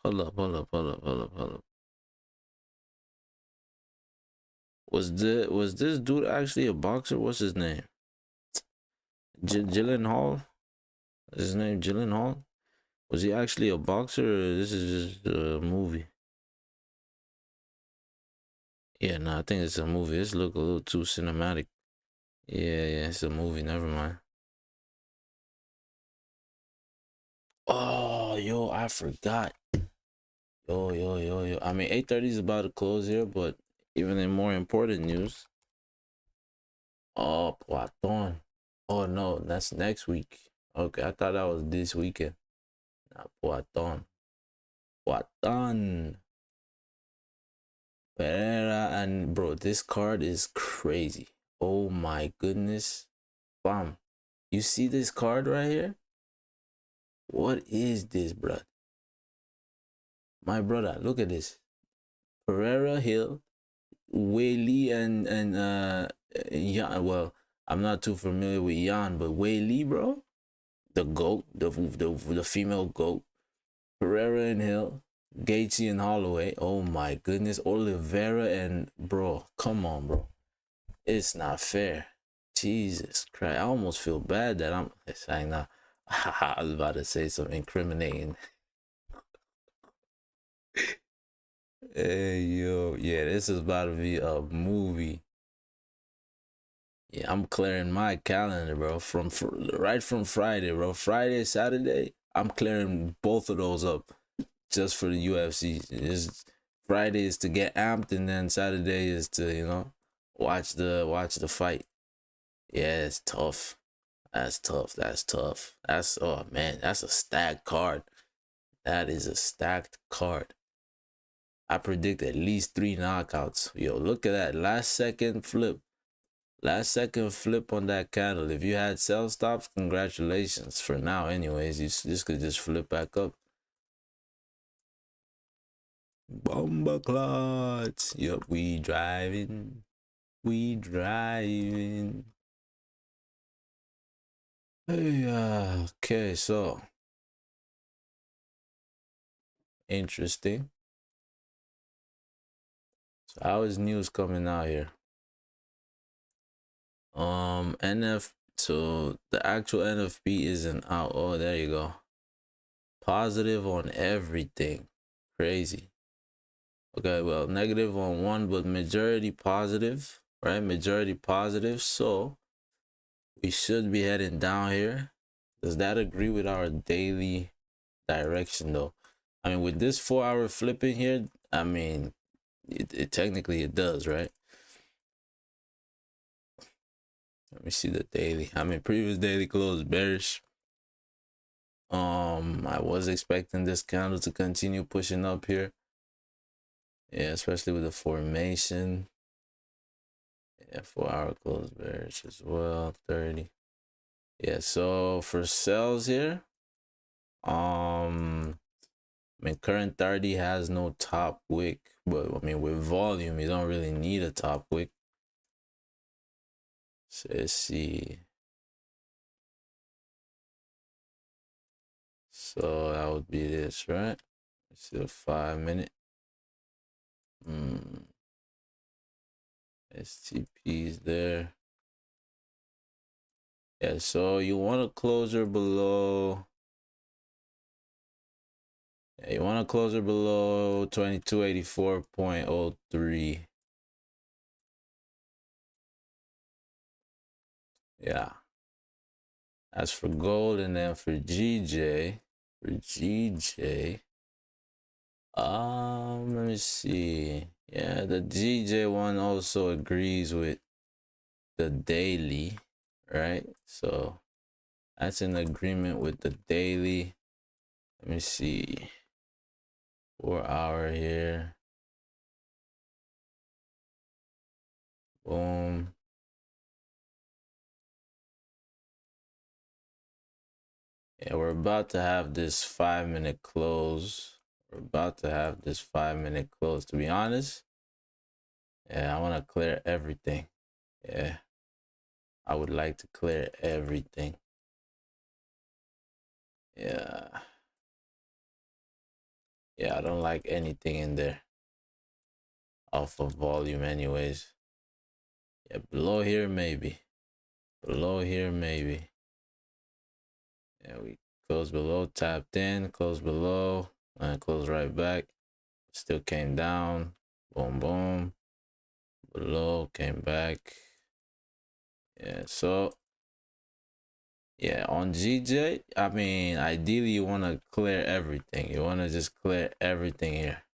[SPEAKER 1] Hold up. Was this dude actually a boxer? What's his name? Gyllenhaal? Is his name Gyllenhaal? Was he actually a boxer, or this is just a movie? Yeah, no, I think it's a movie. This look a little too cinematic. Yeah, it's a movie. Never mind. Oh, yo, I forgot. Yo. I mean, 8:30 is about to close here, but even in more important news. Oh, Poiton. Oh, no, that's next week. Okay, I thought that was this weekend. Nah, Poiton. Pereira, and bro, this card is crazy. Oh my goodness. Bam. You see this card right here? What is this, bro? My brother, look at this. Pereira Hill, Whaley, and Jan. Well, I'm not too familiar with Jan, but Whaley, bro, the goat, the female goat. Pereira and Hill, Gaethje and Holloway. Oh my goodness, Oliveira and bro, come on, bro. It's not fair. Jesus Christ, I almost feel bad that I'm saying that. I was about to say something incriminating. Hey yo, yeah, this is about to be a movie. Yeah, I'm clearing my calendar, bro. Right from Friday, bro. Friday, Saturday, I'm clearing both of those up just for the UFC. Friday is to get amped, and then Saturday is to watch the fight. Yeah, it's tough. That's tough. Oh man, that's a stacked card. That is a stacked card. I predict at least 3 knockouts. Yo, look at that last second flip. Last second flip on that candle. If you had sell stops, congratulations. For now, anyways, this could just flip back up. Bomba clots. Yup, we driving. Hey, okay, so interesting. So how is news coming out here? So the actual NFP isn't out. Oh, there you go. Positive on everything. Crazy. Okay, well, negative on one, but majority positive, right? Majority positive. So we should be heading down here. Does that agree with our daily direction though? I mean, with this 4-hour flipping here, I mean, it technically it does, right? Let me see the daily. I mean, previous daily close bearish. I was expecting this candle to continue pushing up here. Yeah, especially with the formation. Yeah, 4-hour close bearish as well. 30. Yeah, so for sales here, I mean, current 30 has no top wick, but I mean, with volume, you don't really need a top wick. So let's see. So that would be this, right? Let's see the 5-minute. STP's there. Yeah, so you want to close her below. Yeah, you want to close her below 2284.03. Yeah. As for gold, and then for GJ, let me see. Yeah, the GJ one also agrees with the daily, right? So that's in agreement with the daily. Let me see. 4-hour here. Boom. Yeah, we're about to have this 5-minute close. We're about to have this 5-minute close. To be honest, yeah, I want to clear everything. Yeah, I would like to clear everything. Yeah. Yeah, I don't like anything in there off of volume anyways. Yeah, below here maybe. Below here maybe. Yeah, we close below, tapped in, close below, and close right back. Still came down. Boom, boom. Below, came back. Yeah, so yeah, on GJ, I mean, ideally you want to clear everything. You want to just clear everything here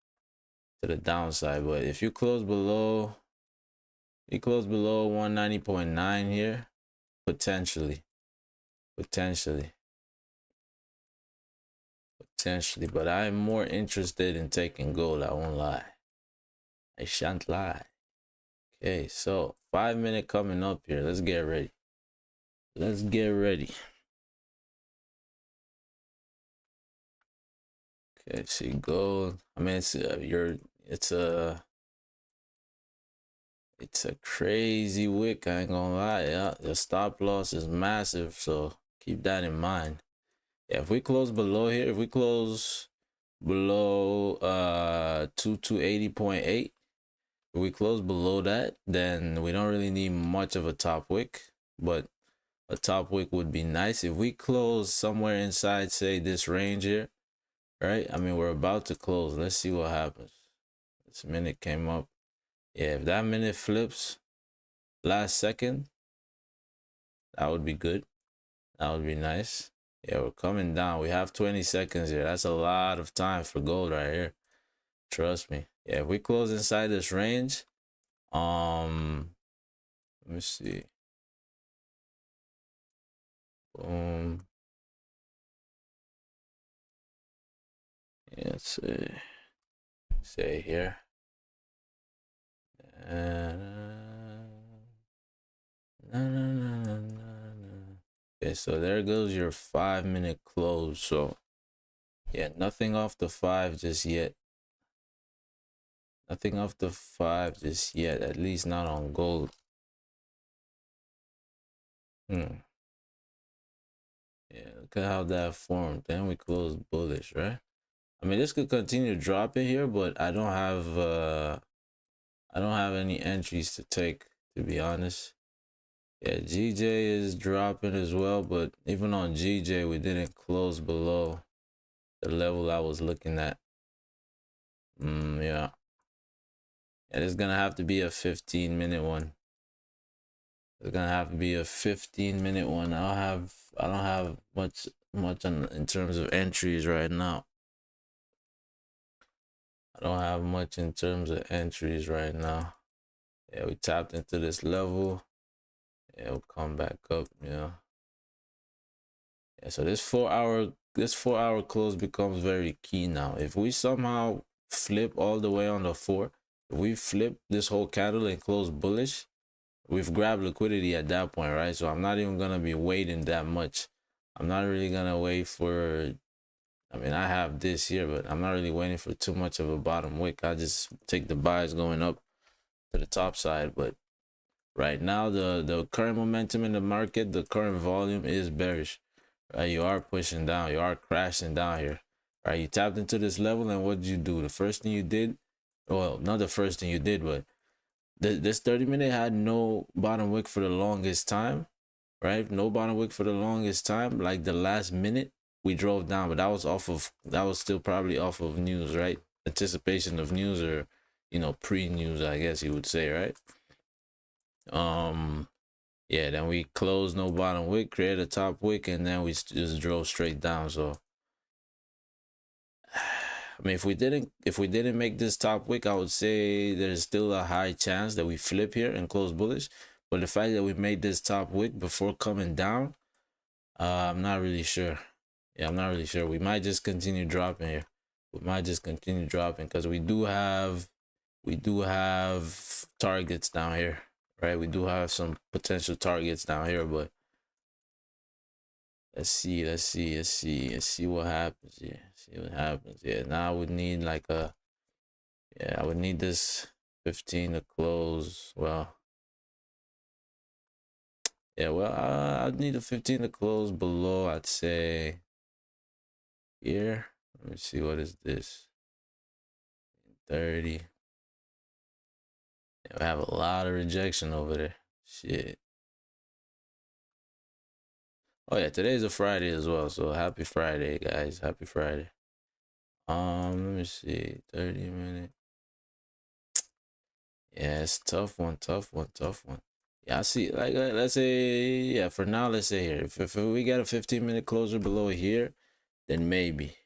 [SPEAKER 1] to the downside. But if you close below, 190.9 here, potentially. But I'm more interested in taking gold. I won't lie. I shan't lie. Okay, so 5 minute coming up here. Let's get ready. Okay, see gold. I mean, it's a crazy wick. I ain't gonna lie. Yeah, the stop loss is massive, so keep that in mind. Yeah, if we close below here, if we close below 2280.8, if we close below that, then we don't really need much of a top wick, but a top wick would be nice. If we close somewhere inside, say this range here, right? I mean, we're about to close. Let's see what happens. This minute came up. Yeah, if that minute flips last second, that would be good. That would be nice. Yeah, we're coming down. We have 20 seconds here. That's a lot of time for gold right here. Trust me. Yeah, if we close inside this range, let me see. Boom. Yeah, let's see. Say here. Okay, so there goes your 5 minute close. So yeah, nothing off the 5 just yet. Nothing off the 5 just yet, at least not on gold. Yeah, look at how that formed. Then we close bullish, right? I mean, this could continue dropping here, but I don't have any entries to take, to be honest. Yeah, GJ is dropping as well, but even on GJ, we didn't close below the level I was looking at. Yeah. And it's gonna have to be a 15-minute one. It's gonna have to be a 15-minute one. I don't have much in terms of entries right now. I don't have much in terms of entries right now. Yeah, we tapped into this level. Yeah, we'll come back up, yeah. Yeah, so this 4-hour close becomes very key now. If we somehow flip all the way on the 4, if we flip this whole candle and close bullish, we've grabbed liquidity at that point, right? So I'm not even gonna be waiting that much. I'm not really gonna wait for, I mean, I have this here, but I'm not really waiting for too much of a bottom wick. I just take the buys going up to the top side. But right now, the current momentum in the market, the current volume is bearish. Right, you are pushing down, you are crashing down here. Right, you tapped into this level, and what did you do? The first thing you did, well, not the first thing you did, but this 30-minute had no bottom wick for the longest time, right? No bottom wick for the longest time. Like the last minute, we drove down, but that was still probably off of news, right? Anticipation of news, or pre-news, I guess you would say, right? Yeah, then we closed no bottom wick, created a top wick, and then we just drove straight down. So I mean, if we didn't make this top wick, I would say there's still a high chance that we flip here and close bullish. But the fact that we made this top wick before coming down, I'm not really sure. Yeah, I'm not really sure. We might just continue dropping here. We might just continue dropping because we do have targets down here, right? We do have some potential targets down here, but let's see what happens. Yeah, see what happens. Yeah, now I would need like I would need this 15 to close. Well, yeah, well, I'd need a 15 to close below, I'd say here. Let me see, what is this? 30. Yeah, we have a lot of rejection over there. Shit. Oh yeah, today's a Friday as well, so happy Friday, guys. Happy Friday. Let me see. 30 minute. Yeah, it's tough one. Yeah, I see. Like, let's say, yeah, for now, let's say here, if we got a 15-minute closer below here, then maybe.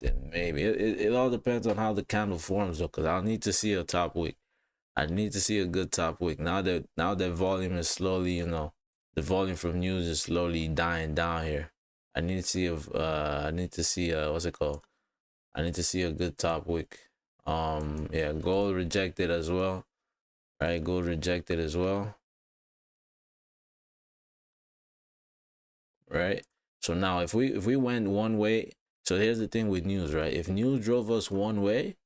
[SPEAKER 1] It all depends on how the candle forms, though, because I'll need to see a top wick. I need to see a good top wick. Now that volume is slowly, the volume from news is slowly dying down here. I need to see what's it called? I need to see a good top wick. Yeah, gold rejected as well. Right, gold rejected as well. Right. So now if we went one way, so here's the thing with news, right? If news drove us one way,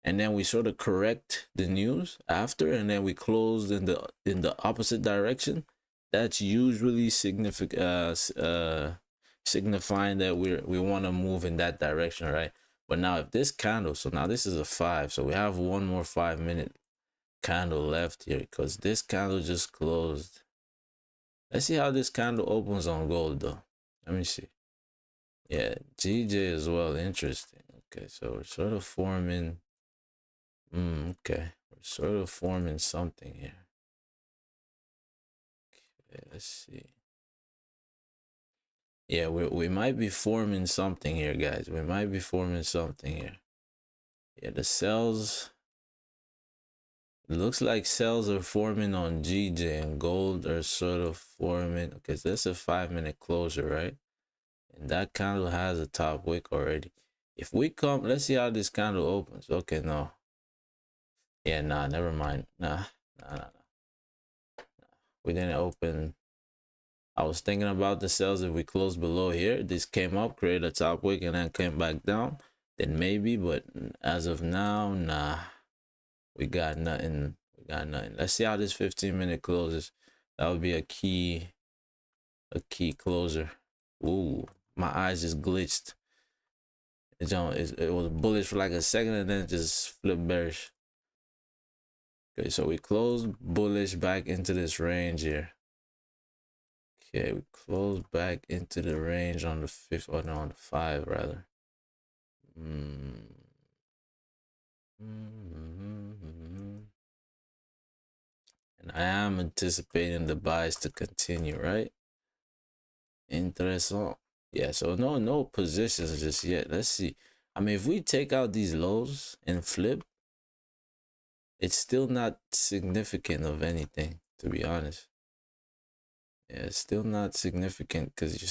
[SPEAKER 1] and then we sort of correct the news after, and then we closed in the opposite direction, that's usually signifying that we want to move in that direction, right? But now if this candle, so now this is a 5, so we have one more 5-minute candle left here, because this candle just closed. Let's see how this candle opens on gold, though. Let me see. Yeah, GJ as well. Interesting. Okay, so we're sort of forming. Okay, we're sort of forming something here. Okay, let's see. Yeah, we might be forming something here, guys. We might be forming something here. Yeah, the cells. It looks like cells are forming on GJ, and gold are sort of forming. Okay, so that's a 5-minute closure, right? And that candle has a top wick already. If we come, let's see how this candle opens. Okay, no. Yeah, nah, never mind. Nah. We didn't open. I was thinking about the cells. If we close below here, this came up, created a top wick, and then came back down, then maybe. But as of now, nah. We got nothing. Let's see how this 15-minute closes. That would be a key closer. Ooh, my eyes just glitched. It was bullish for like a second, and then it just flipped bearish. Okay, so we closed bullish back into this range here. Okay, we closed back into the range on the 5th, or no, on the 5 rather. And I am anticipating the buys to continue, right? Interesting. Yeah, so no positions just yet. Let's see. I mean, if we take out these lows and flip, it's still not significant of anything, to be honest. Yeah, it's still not significant because you're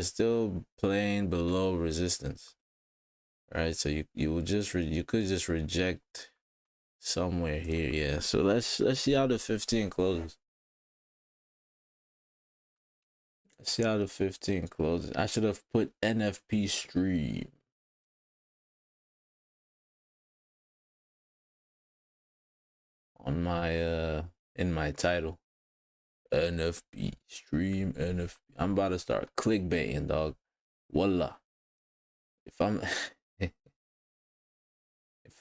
[SPEAKER 1] still playing below resistance, right? So you could just reject somewhere here. Yeah, so let's see how the 15 closes. Let's see how the 15 closes. I should have put NFP stream on my in my title. NFP stream NFP. I'm about to start clickbaiting, dog. Voila. If I'm if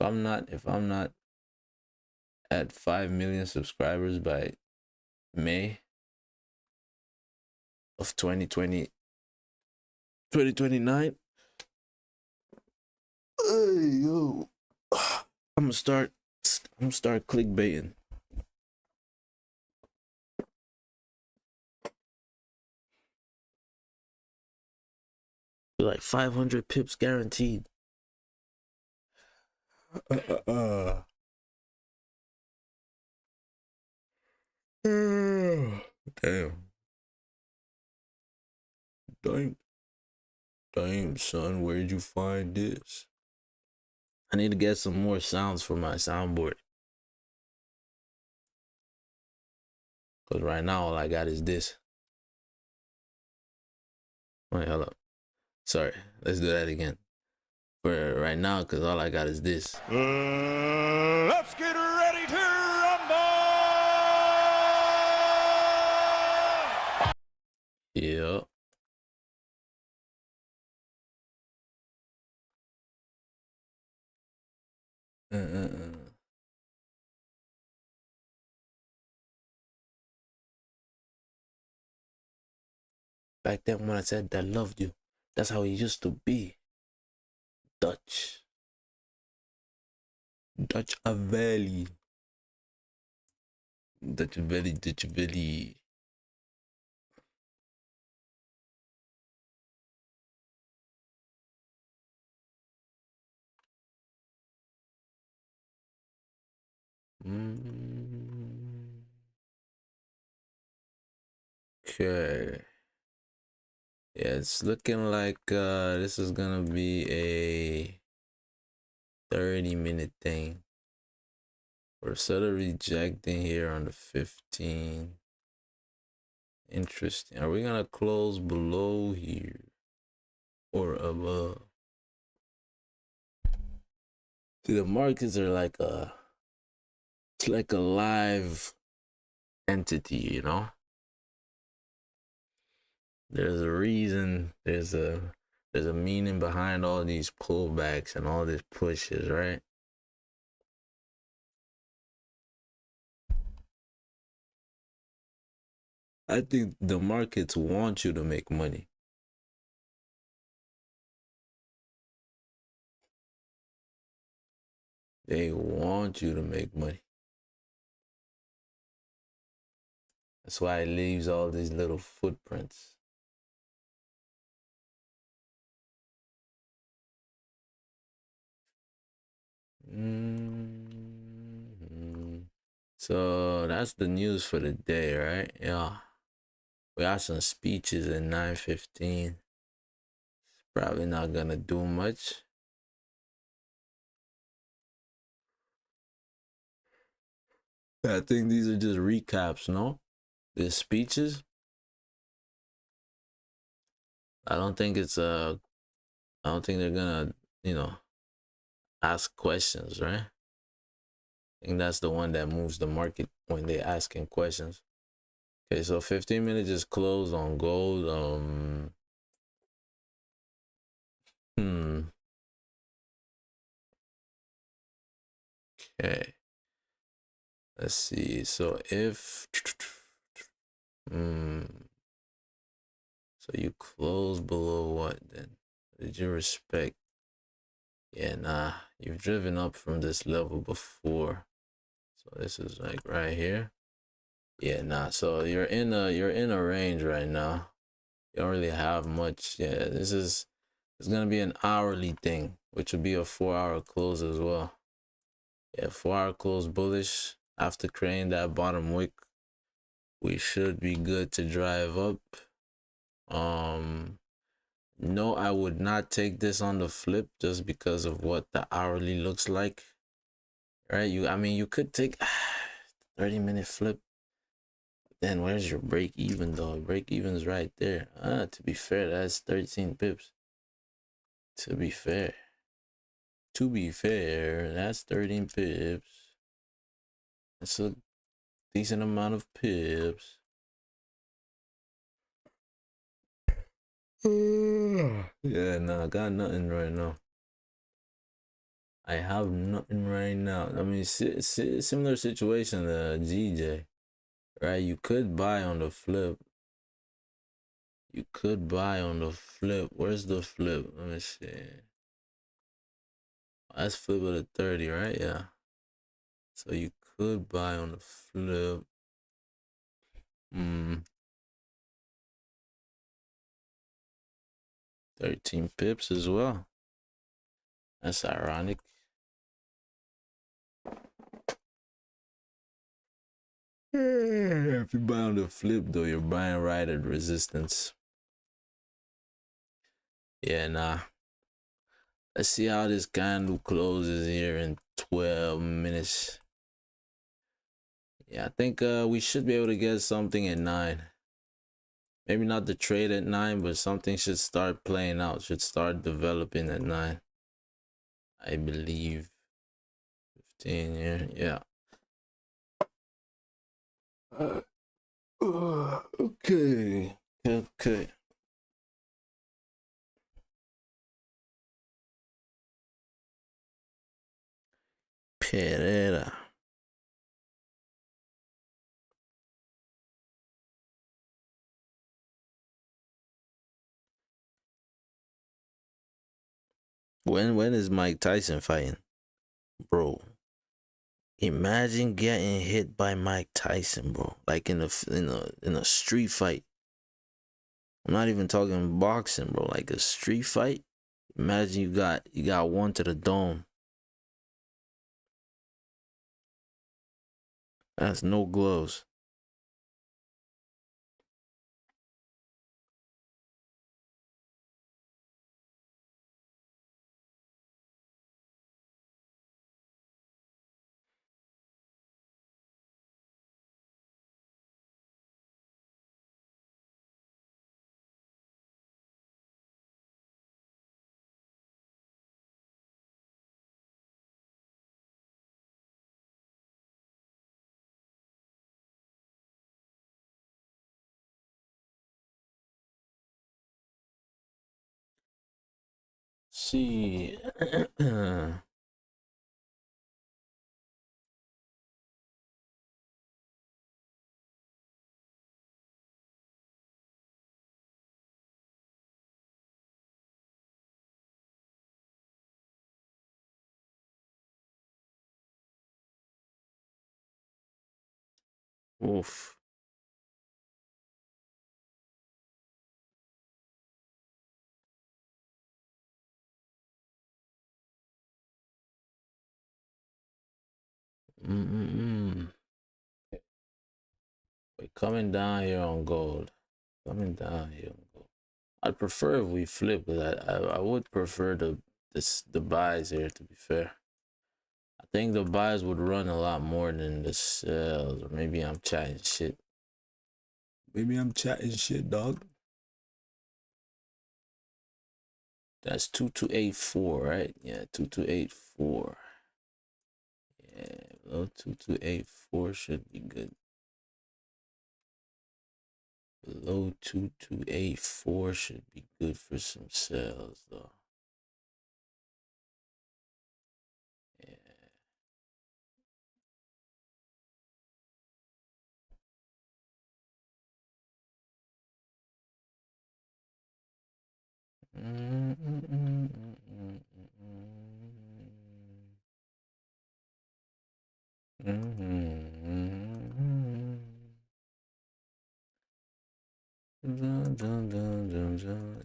[SPEAKER 1] I'm not at 5 million subscribers by May of 2029, hey yo, I'm gonna start clickbaiting. Like 500 pips guaranteed. Damn. Damn, son, where'd you find this? I need to get some more sounds for my soundboard. Because right now, all I got is this. Wait, hold up. Sorry, let's do that again. For right now, because all I got is this.
[SPEAKER 2] Let's get ready to rumble!
[SPEAKER 1] Yeah. back then when I said I loved you. That's how it used to be. Dutch Valley. Dutch Valley. Okay. Yeah, it's looking like this is gonna be a 30-minute thing. We're sort of rejecting here on the 15. Interesting. Are we gonna close below here or above? See, the markets are like it's like a live entity, you know. There's a reason, there's a meaning behind all these pullbacks and all these pushes, right? I think the markets want you to make money. They want you to make money. That's why it leaves all these little footprints. So that's the news for the day, right? Yeah. We have some speeches at 9:15. Probably not gonna do much. I think these are just recaps, no? The speeches. I don't think it's I don't think they're gonna, ask questions, right? I think that's the one that moves the market when they're asking questions. Okay, so 15 minutes just closed on gold. Okay. Let's see. So if so you close below what then? Did you respect? Yeah, nah. You've driven up from this level before. So this is like right here. Yeah, nah. So you're in a range right now. You don't really have much. Yeah, it's gonna be an hourly thing, which would be a 4-hour close as well. Yeah, 4-hour close bullish. After creating that bottom wick, we should be good to drive up. No, I would not take this on the flip just because of what the hourly looks like. Right? You could take 30-minute flip. Then where's your break even though? Break even's right there. To be fair, that's 13 pips. To be fair, that's 13 pips. That's a decent amount of pips. Yeah, no, I got nothing right now. I have nothing right now. I mean, similar situation to GJ, right? You could buy on the flip. Where's the flip? Let me see. That's flip of the 30, right? Yeah. So you could buy on the flip. 13 pips as well. That's ironic. If you buy on the flip though, you're buying right at resistance. Yeah, nah. Let's see how this candle closes here in 12 minutes. Yeah, I think we should be able to get something at 9. Maybe not the trade at 9, but something should start playing out, should start developing at 9. I believe 15 here, yeah. Okay. Pereira. When is Mike Tyson fighting? Bro, imagine getting hit by Mike Tyson, bro. Like in a street fight. I'm not even talking boxing, bro. Like a street fight. Imagine you got one to the dome. That's no gloves. See. Oof. Mm-mm-mm. We're coming down here on gold. Coming down here on gold. I'd prefer if we flip, but I would prefer the buys here, to be fair. I think the buys would run a lot more than the sells, or maybe I'm chatting shit. Maybe I'm chatting shit, dog. That's 2284, right? Yeah, 2284. Yeah, below 2284 should be good. Below 2284 should be good for some sales, though. Yeah.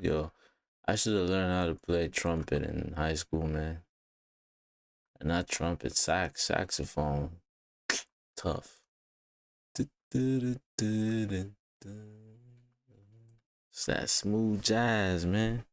[SPEAKER 1] Yo, I should have learned how to play trumpet in high school, man. And not trumpet, saxophone. Tough. It's that smooth jazz, man.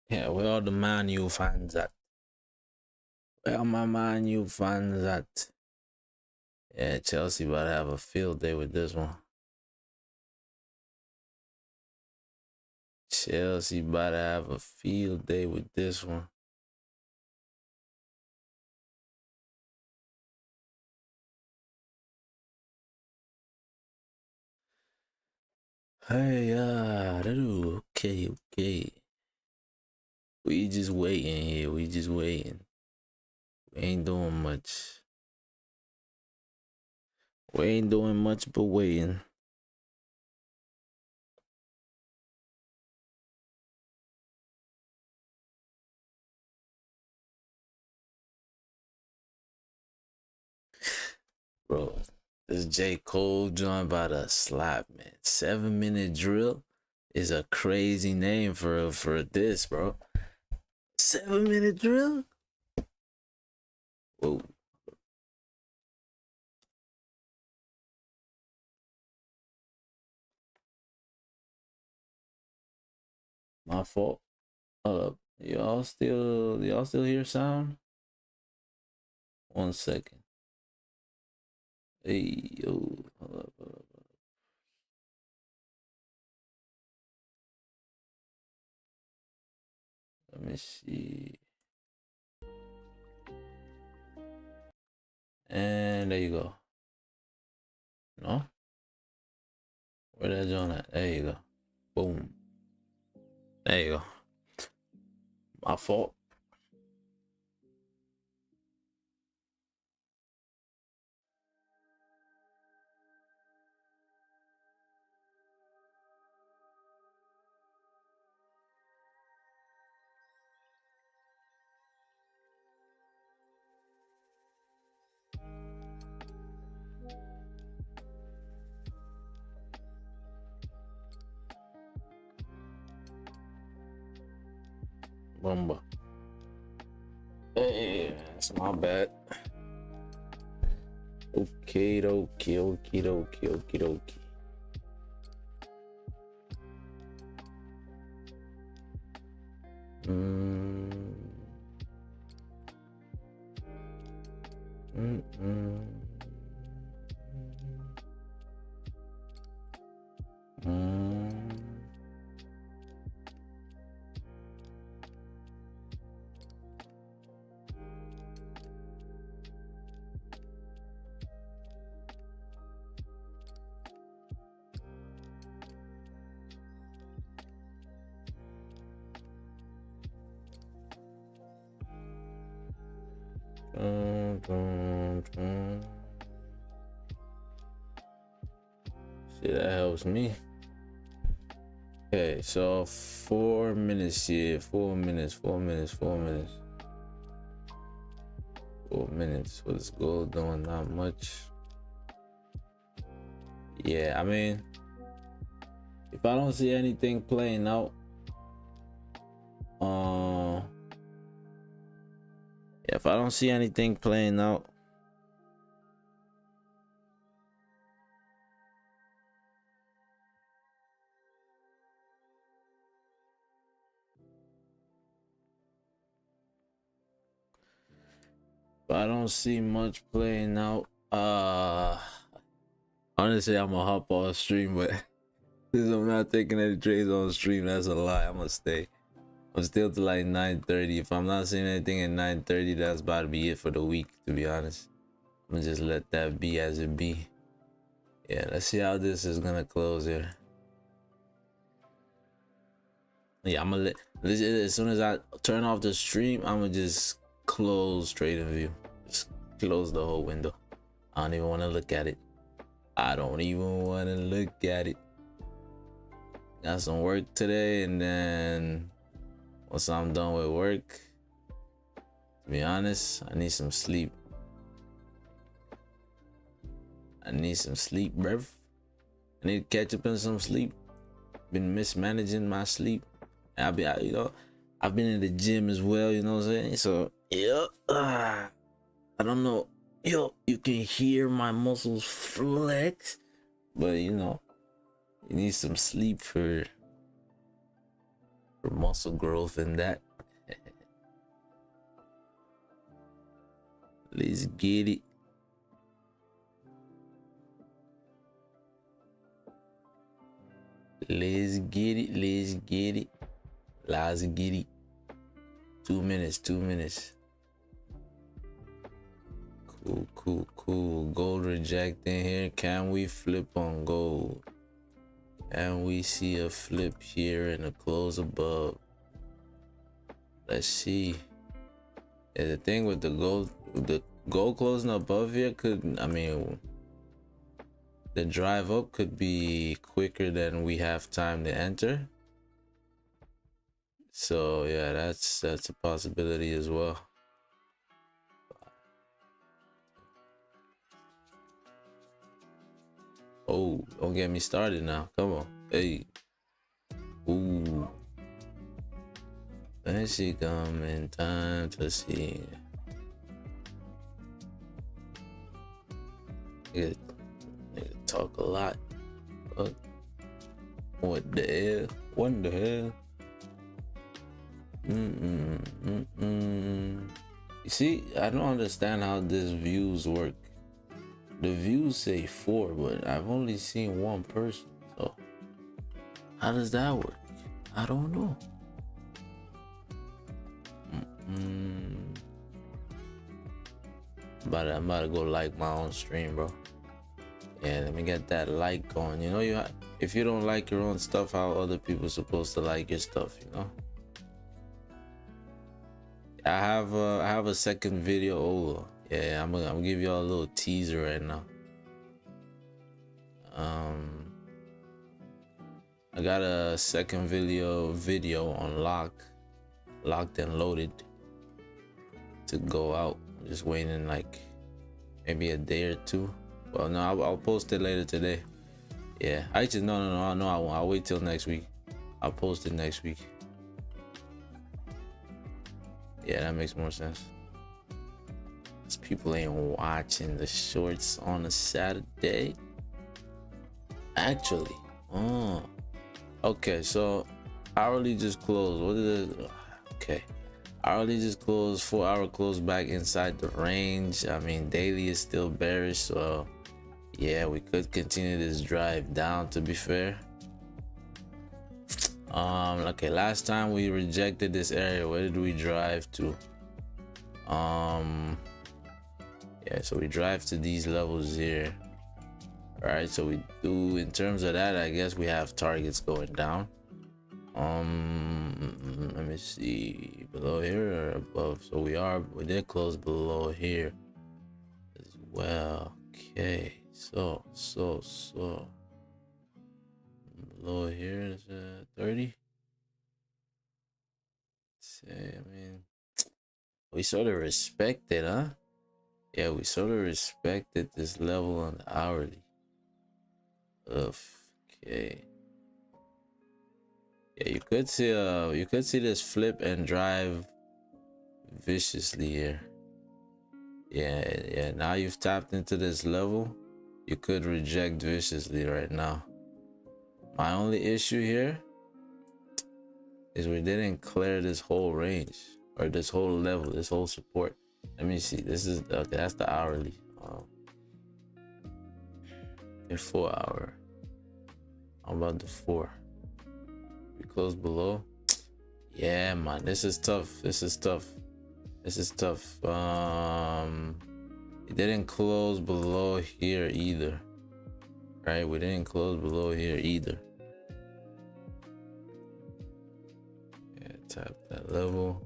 [SPEAKER 1] Yeah, where are the Man U fans at? Where are my Man U fans at? Yeah, Chelsea about to have a field day with this one. Chelsea about to have a field day with this one. Hey, okay. We just waiting here. We just waiting. We ain't doing much. We ain't doing much but waiting. Bro, this J. Cole joint about to slap, man. 7-minute drill is a crazy name for this, bro. 7-minute drill? Whoa. My fault. Hold up. Y'all still hear sound? 1 second. Hey, yo. Hold up. Let me see. And there you go. No? Where that joint at? There you go. Boom. There you go. My fault. Bumba. Hey, that's my bad. Okay, dokie. See, that helps me. Okay, so 4 minutes here. 4 minutes. What's gold doing? Not much. Yeah, I mean, if I don't see anything playing out, if I don't see anything playing out, if I don't see much playing out, honestly, I'm gonna hop on stream, but since I'm not taking any trades on stream, that's a lie. I'm gonna stay. I'm still to like 9:30. If I'm not seeing anything at 9:30, that's about to be it for the week, to be honest. I'm gonna just let that be as it be. Yeah, let's see how this is gonna close here. Yeah, I'm gonna as soon as I turn off the stream, I'm gonna just close trading view. Just close the whole window. I don't even want to look at it. Got some work today, and then once I'm done with work, to be honest, I need some sleep. Bruv. I need to catch up on some sleep. Been mismanaging my sleep. I've been in the gym as well, you know what I'm saying? So, yeah, I don't know. Yo, you can hear my muscles flex, but you know, you need some sleep for muscle growth and that. Let's get it. Let's get it. 2 minutes. Cool. Gold rejecting here. Can we flip on gold? Can we see a flip here and a close above? Let's see. Yeah, the thing with the gold closing above here could, I mean, the drive up could be quicker than we have time to enter. So yeah, that's a possibility as well. Oh, don't get me started now. Come on. Hey. Ooh. When she come in time to see. Nigga talk a lot. What the hell? What the hell? You see, I don't understand how this views work. The views say 4, but I've only seen one person. So how does that work? I don't know. I'm about to go like my own stream, bro. Yeah, let me get that like going. You know, if you don't like your own stuff, how other people supposed to like your stuff? You know. I have a second video over. Yeah, I'm gonna give y'all a little teaser right now. I got a second video on locked and loaded to go out. I'm just waiting like maybe a day or two. Well, no, I'll post it later today. Yeah, actually no, I won't. I'll wait till next week. I'll post it next week. Yeah, that makes more sense. These people ain't watching the shorts on a Saturday. Actually, okay, so hourly just closed. What is it? Okay, hourly just closed. 4-hour close back inside the range. I mean, daily is still bearish, so yeah, we could continue this drive down, to be fair. Okay, last time we rejected this area, where did we drive to? Yeah, so we drive to these levels here. All right, so we do, in terms of that, I guess we have targets going down. Let me see, below here or above? So we did close below here as well. Okay, so below here is 30. Say, I mean, we sort of respected, huh? Yeah, we sort of respected this level on the hourly. Okay. Yeah, you could see this flip and drive viciously here. Yeah. Now you've tapped into this level, you could reject viciously right now. My only issue here is we didn't clear this whole range, or this whole level, this whole support. Let me see. This is okay. That's the hourly. In 4 hour. How about the 4? We close below. Yeah, man. This is tough. It didn't close below here either. Right? We didn't close below here either. Yeah, tap that level.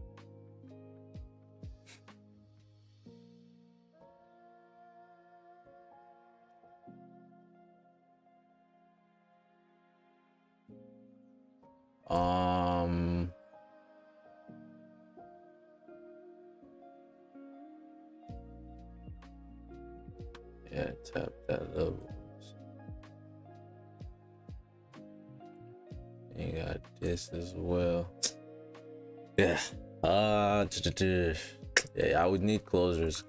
[SPEAKER 1] Yeah, tap that level. You got this as well. Yeah. Yeah, I would need closers.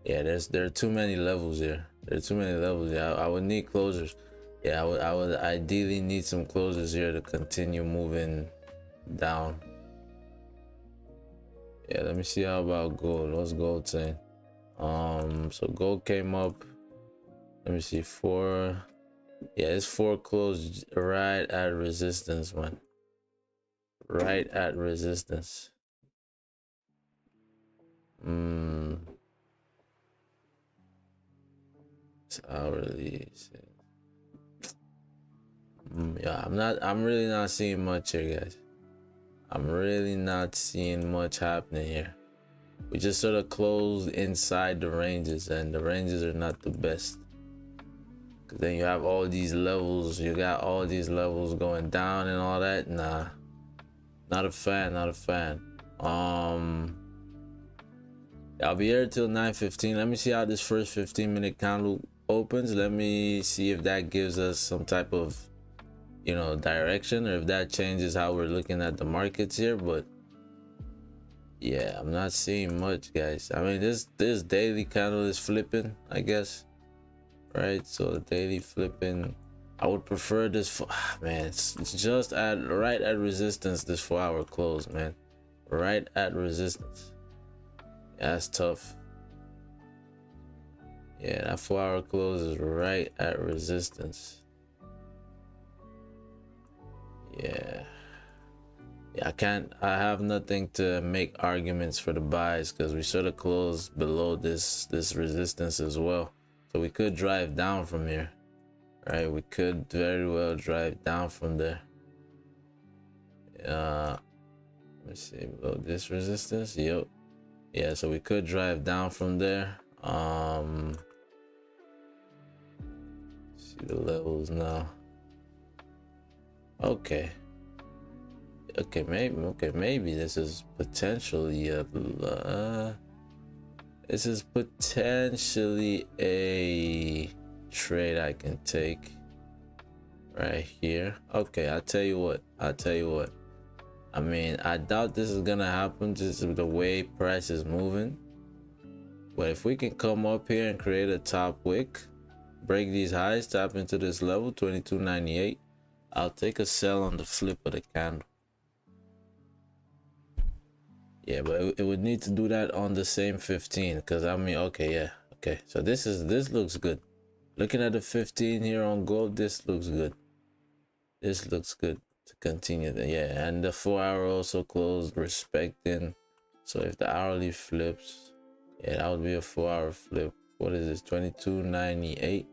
[SPEAKER 1] Yeah, there are too many levels here. I would need closers. Yeah, I would ideally need some closers here to continue moving down. Yeah, let me see how about gold. What's gold saying? So gold came up. Let me see, 4. Yeah, it's 4 closed right at resistance, man. Right at resistance. It's hourly. Yeah, I'm really not seeing much here, guys. I'm really not seeing much happening here. We just sort of closed inside the ranges, and the ranges are not the best. Cause then you have all these levels, you got all these levels going down and all that. Nah, not a fan, not a fan. I'll be here till 9:15. Let me see how this first 15-minute candle opens. Let me see if that gives us some type of, you know, direction, or if that changes how we're looking at the markets here. But yeah, I'm not seeing much, guys. I mean, this daily candle is flipping, I guess, right? So the daily flipping, I would prefer this for, man, it's just right at resistance, this 4-hour close, man. Right at resistance. Yeah, that's tough. Yeah, that 4-hour close is right at resistance. Yeah, I have nothing to make arguments for the buys, because we sort of closed below this resistance as well. So we could drive down from here, right? We could very well drive down from there. Let me see, below this resistance. Yep. Yeah, so we could drive down from there. See the levels now. Okay, maybe this is potentially a trade I can take right here. Okay, I'll tell you what. I mean, I doubt this is gonna happen just with the way price is moving. But if we can come up here and create a top wick, break these highs, tap into this level, 22.98, I'll take a sell on the flip of the candle. Yeah, but it would need to do that on the same 15, because I mean, okay, yeah, okay. So this looks good. Looking at the 15 here on gold, this looks good. This looks good to continue. Yeah, and the 4-hour also closed respecting. So if the hourly flips, yeah, that would be a 4-hour flip. What is this? 22.98,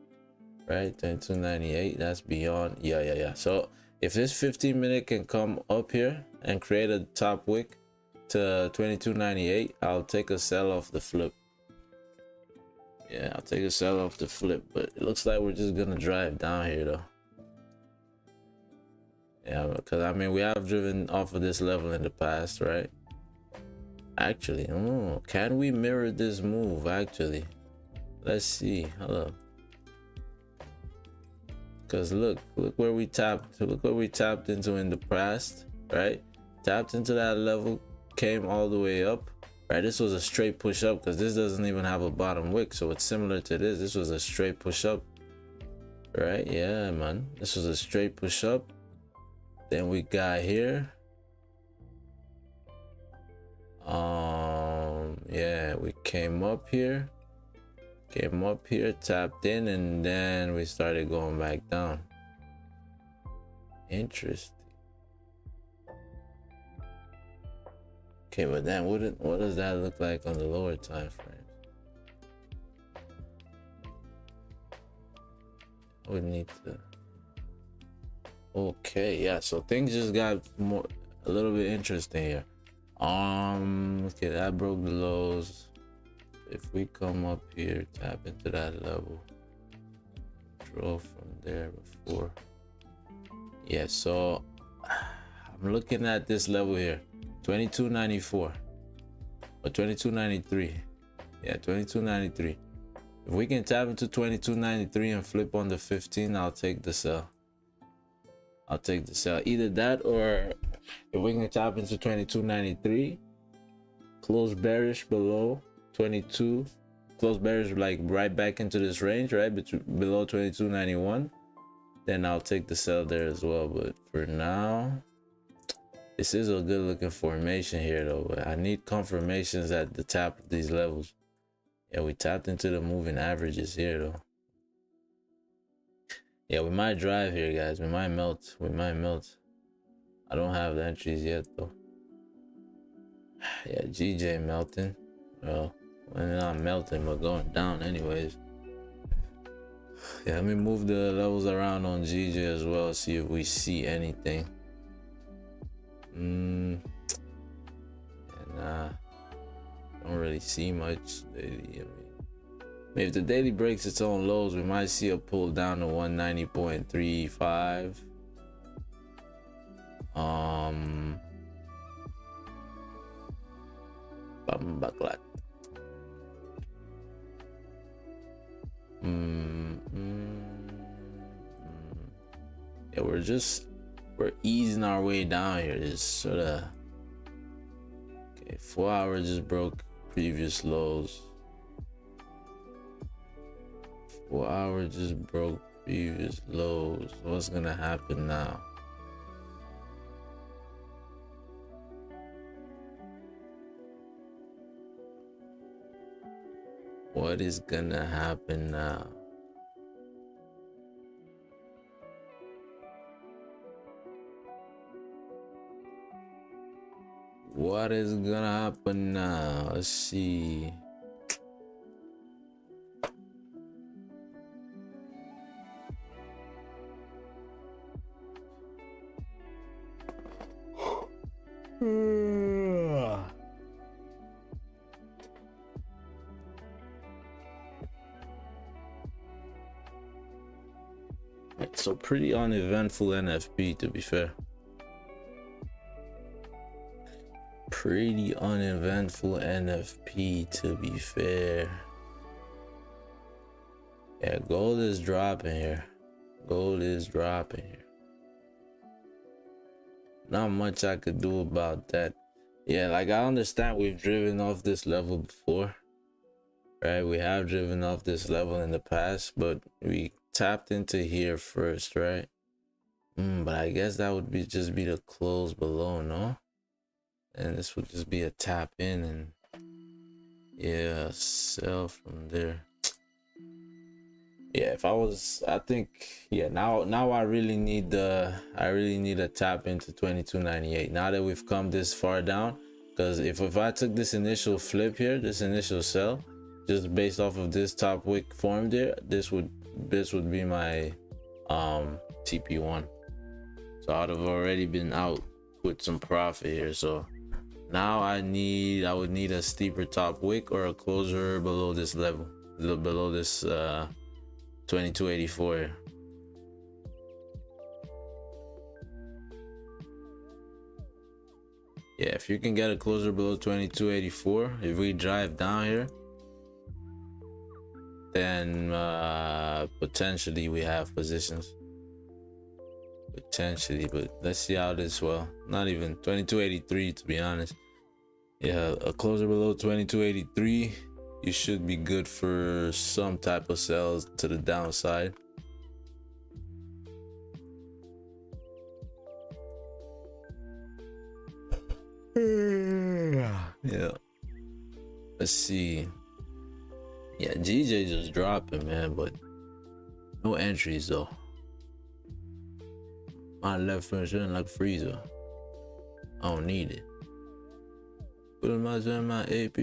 [SPEAKER 1] right? 22.98. That's beyond. Yeah. So if this 15-minute can come up here and create a top wick to 22.98, I'll take a sell off the flip. Yeah, I'll take a sell off the flip. But it looks like we're just gonna drive down here though. Yeah, because I mean, we have driven off of this level in the past, right? Actually, can we mirror this move? Actually, let's see. Hello. Because look where we tapped into in the past, right? Tapped into that level, came all the way up, right? This was a straight push up, because this doesn't even have a bottom wick, so it's similar to this. This was a straight push up, right? Yeah, man, this was a straight push up. Then we got here. Yeah, we came up here, tapped in, and then we started going back down. Interesting. Okay, but then what does that look like on the lower time frame? We need to. Okay, yeah, so things just got a little bit interesting here. Okay, that broke the lows. If we come up here, tap into that level, draw from there before. Yeah, so I'm looking at this level here, 22.94 or 22.93. Yeah, 22.93. If we can tap into 22.93 and flip on the 15, I'll take the sell. Either that, or if we can tap into 22.93, close bearish below 22, close bearish like right back into this range, right below 22.91, then I'll take the sell there as well. But for now, this is a good looking formation here though, but I need confirmations at the top of these levels. Yeah, we tapped into the moving averages here though. Yeah, we might drive here, guys. We might melt. I don't have the entries yet though. Yeah, GJ melting. Well, we're not melting, but going down anyways. Yeah, let me move the levels around on GJ as well, see if we see anything. Yeah, nah, don't really see much daily. I mean, if the daily breaks its own lows, we might see a pull down to 190.35. Bambaklat. Yeah, we're easing our way down here. It's sort of okay. 4 hours just broke previous lows. 4 hours just broke previous lows. What's gonna happen now? What is gonna happen now? What is gonna happen now? Let's see. So pretty uneventful NFP, to be fair. Pretty uneventful NFP, to be fair. Yeah, gold is dropping here. Gold is dropping here. Not much I could do about that. Yeah, like I understand we've driven off this level before, right? We have driven off this level in the past, but we tapped into here first, right? But I guess that would be just be the close below, no? And this would just be a tap in and yeah, sell from there. Yeah, if I was, I think, yeah, now I really need a tap into 22.98 now that we've come this far down. Because if I took this initial flip here, this initial sell, just based off of this top wick formed there, this would be my TP1. So I'd have already been out with some profit here. So now I would need a steeper top wick or a closer below this level, below this 22.84. Yeah, if you can get a closer below 22.84, if we drive down here, then potentially we have positions. Potentially, but let's see how this, well, not even 22.83 to be honest. Yeah, a closer below 22.83, you should be good for some type of sells to the downside. Yeah, let's see. Yeah, GJ just dropping, man, but no entries though. My left foot shouldn't like freezer. I don't need it. Put in my AP.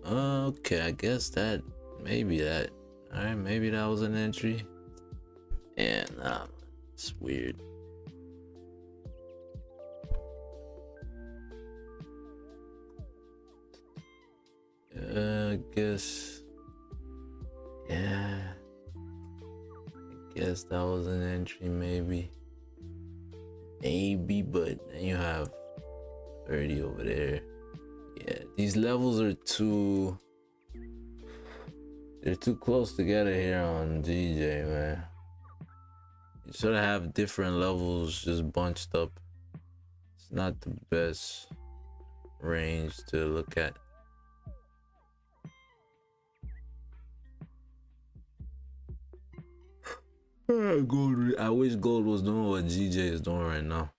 [SPEAKER 1] Okay, I guess that, maybe that. All right, maybe that was an entry. Yeah, nah, it's weird. I guess. Yeah. I guess that was an entry, maybe. Maybe, but then you have 30 over there. Yeah, these levels are they're too close together here on GJ, man. You sort of have different levels just bunched up. It's not the best range to look at. Gold, I wish gold was doing what GJ is doing right now.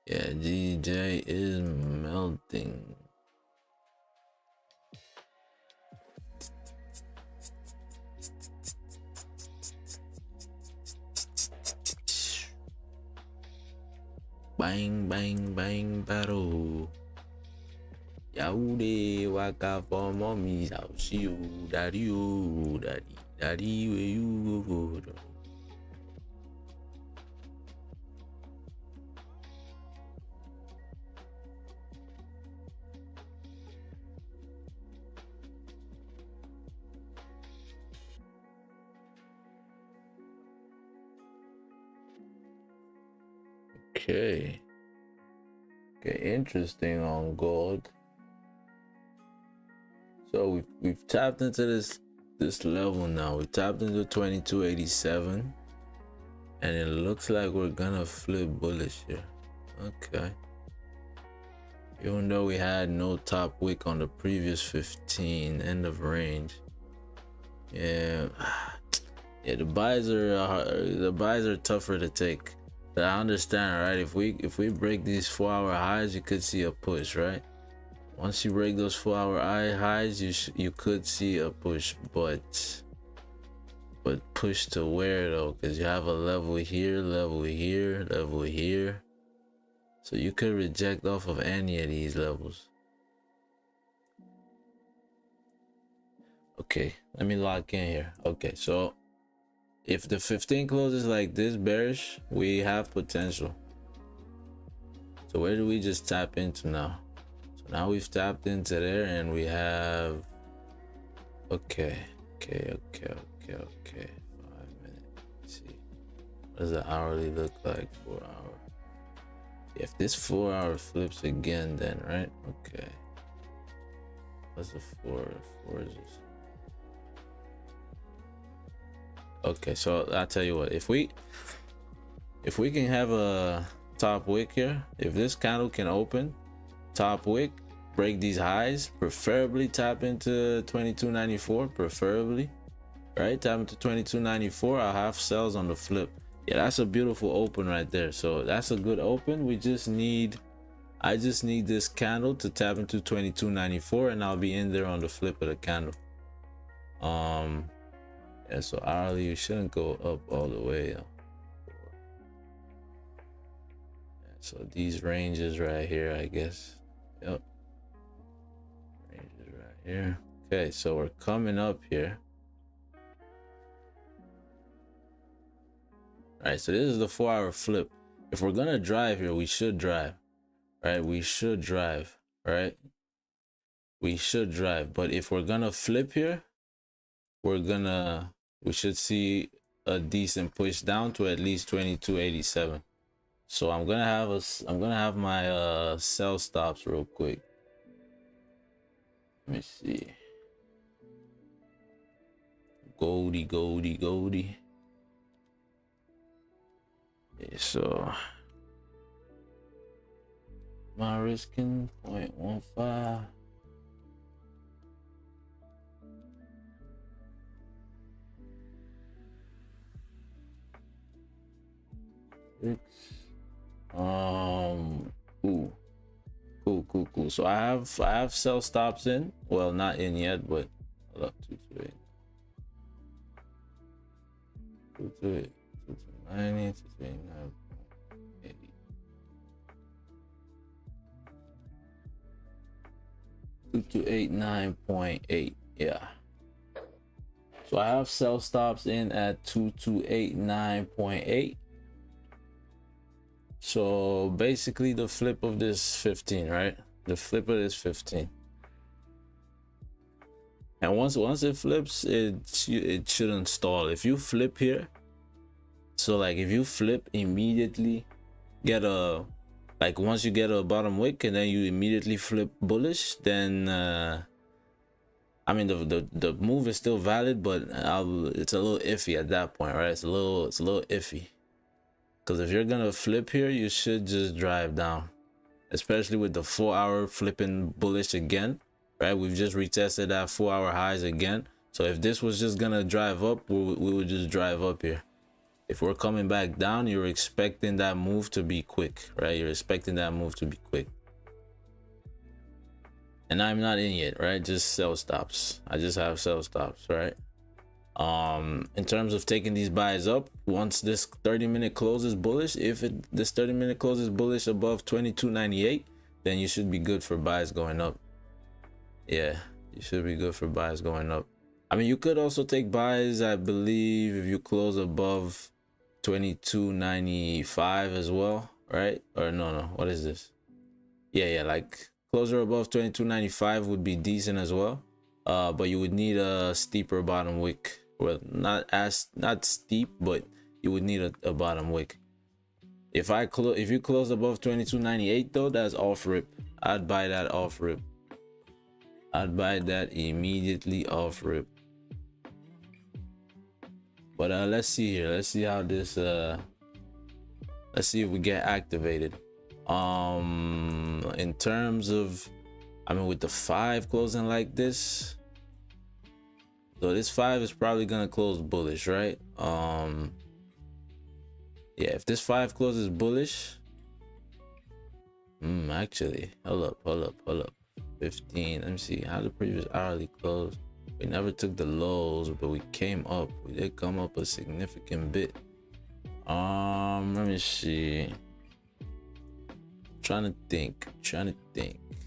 [SPEAKER 1] Yeah, GJ is melting. Bang, bang, bang, battle. Yaude waka for mommy, I'll see you, daddy, where you go. Okay, interesting on gold. So we've tapped into this level now. We tapped into 2287, and it looks like we're gonna flip bullish here. Okay, even though we had no top wick on the previous 15 end of range. Yeah, the buys are tougher to take. But I understand, right? If we break these 4-hour highs, you could see a push, right? Once you break those 4-hour highs, you could see a push, but push to where though? Because you have a level here, level here, level here, so you could reject off of any of these levels. Okay, let me lock in here. Okay, so if the 15 closes like this bearish, we have potential. So where do we just tap into now? So now we've tapped into there, and we have okay. 5 minutes. Let's see, what does the hourly look like? 4 hour. If this 4 hour flips again, then right? Okay, what's the 4 is this? Okay, so I'll tell you what, if we can have a top wick here, if this candle can open top wick, break these highs, preferably tap into 2294, preferably, right? Tap into 2294. I'll have sells on the flip. Yeah, that's a beautiful open right there. So that's a good open. I just need this candle to tap into 2294, and I'll be in there on the flip of the candle. Yeah, so hourly, you shouldn't go up all the way. Yeah, so these ranges right here, I guess. Yep, ranges right here. Okay, so we're coming up here. All right, so this is the 4 hour flip. If we're gonna drive here, we should drive, right? We should drive, right? We should drive. But if we're gonna flip here, we should see a decent push down to at least 2287. So I'm gonna have my sell stops real quick. Let me see. Goldie. Yeah, so my risking 0.15. Cool. So I have sell stops in. Well, not in yet, but hold up, 228. 2289.8. Yeah. So I have sell stops in at 2289.8. So basically the flip of this 15, right? The flip of this 15. And once it flips, it shouldn't stall. If you flip here, so like if you flip immediately, get a, like once you get a bottom wick and then you immediately flip bullish, then I mean the move is still valid, but it's a little iffy at that point, right? It's a little iffy. Because if you're gonna flip here, you should just drive down, especially with the 4 hour flipping bullish again, right? We've just retested that 4 hour highs again. So if this was just gonna drive up, we would just drive up here. If we're coming back down, you're expecting that move to be quick, right? You're expecting that move to be quick. And I'm not in yet, right? Just sell stops. I just have sell stops, right? In terms of taking these buys up, once this 30-minute closes bullish, this 30-minute closes bullish above 2298, then you should be good for buys going up. Yeah, you should be good for buys going up. I mean, you could also take buys, I believe, if you close above 2295 as well, right? Or no, what is this? Yeah, like closer above 2295 would be decent as well. But you would need a steeper bottom wick. Well, not steep, but you would need a bottom wick. If you close above 22.98 though, that's off rip. I'd buy that off rip. I'd buy that immediately off rip. But let's see here. Let's see how this let's see if we get activated. In terms of, I mean, with the 5 closing like this, so this 5 is probably gonna close bullish, right? Yeah, if this 5 closes bullish, actually, hold up. 15. Let me see how the previous hourly closed. We never took the lows, but we came up. We did come up a significant bit. Let me see. Trying to think.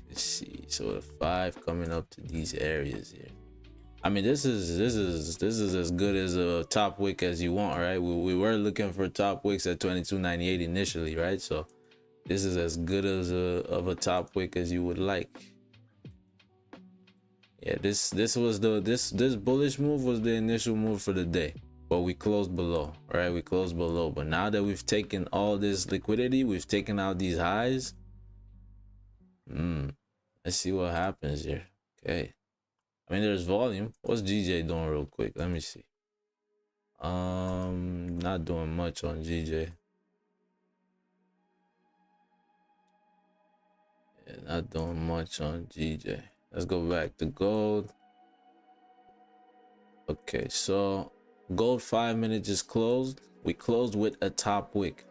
[SPEAKER 1] Let's see. So the 5 coming up to these areas here. I mean, this is as good as a top wick as you want, right? We were looking for top wicks at 22.98 initially, right? So this is as good as of a top wick as you would like. Yeah, this bullish move was the initial move for the day, but we closed below, right? We closed below. But now that we've taken all this liquidity, we've taken out these highs. Let's see what happens here. Okay. I mean, there's volume. What's GJ doing real quick? Let me see. Not doing much on GJ. Yeah, not doing much on GJ. Let's go back to gold. Okay, so gold 5 minutes just closed. We closed with a top wick.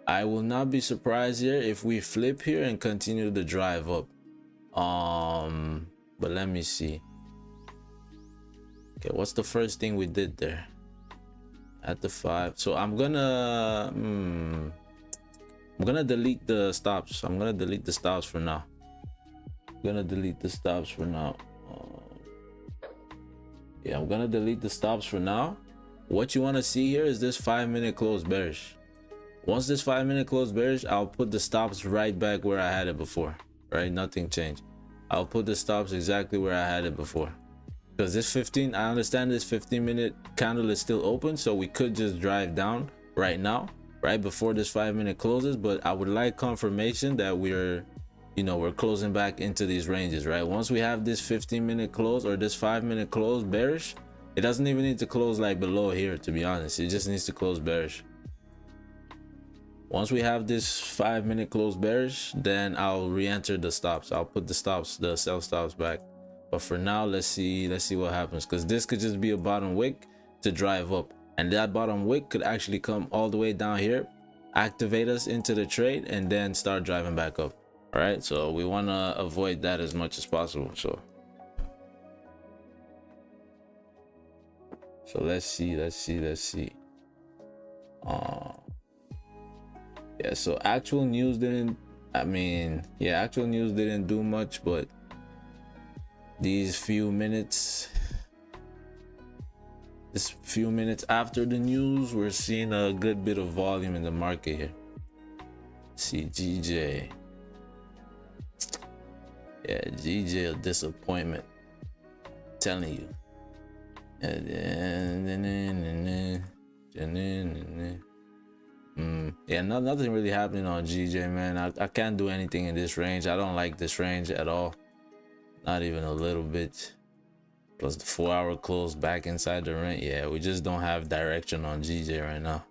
[SPEAKER 1] I will not be surprised here if we flip here and continue to drive up. But let me see. Okay, what's the first thing we did there? At the 5. So I'm gonna delete the stops. I'm gonna delete the stops for now. Yeah, I'm gonna delete the stops for now. What you want to see here is this 5 minute close bearish. Once this 5 minute close bearish, I'll put the stops right back where I had it before, right? Nothing changed. I'll put the stops exactly where I had it before, because this 15, I understand this 15-minute candle is still open, so we could just drive down right now, right before this 5 minute closes. But I would like confirmation that we're closing back into these ranges, right? Once we have this 15-minute close or this 5 minute close bearish, it doesn't even need to close like below here, to be honest. It just needs to close bearish. Once we have this 5 minute close bearish, then I'll re-enter the stops. I'll put the stops, the sell stops back. But for now, let's see what happens, because this could just be a bottom wick to drive up, and that bottom wick could actually come all the way down here, activate us into the trade, and then start driving back up. All right, so we want to avoid that as much as possible. So let's see. Yeah, so actual news didn't do much, but these few minutes after the news, we're seeing a good bit of volume in the market here. See GJ. Yeah, GJ, a disappointment, I'm telling you. Yeah, nothing really happening on GJ, man. I can't do anything in this range. I don't like this range at all, not even a little bit. Plus the 4 hour close back inside the range. Yeah, we just don't have direction on GJ right now.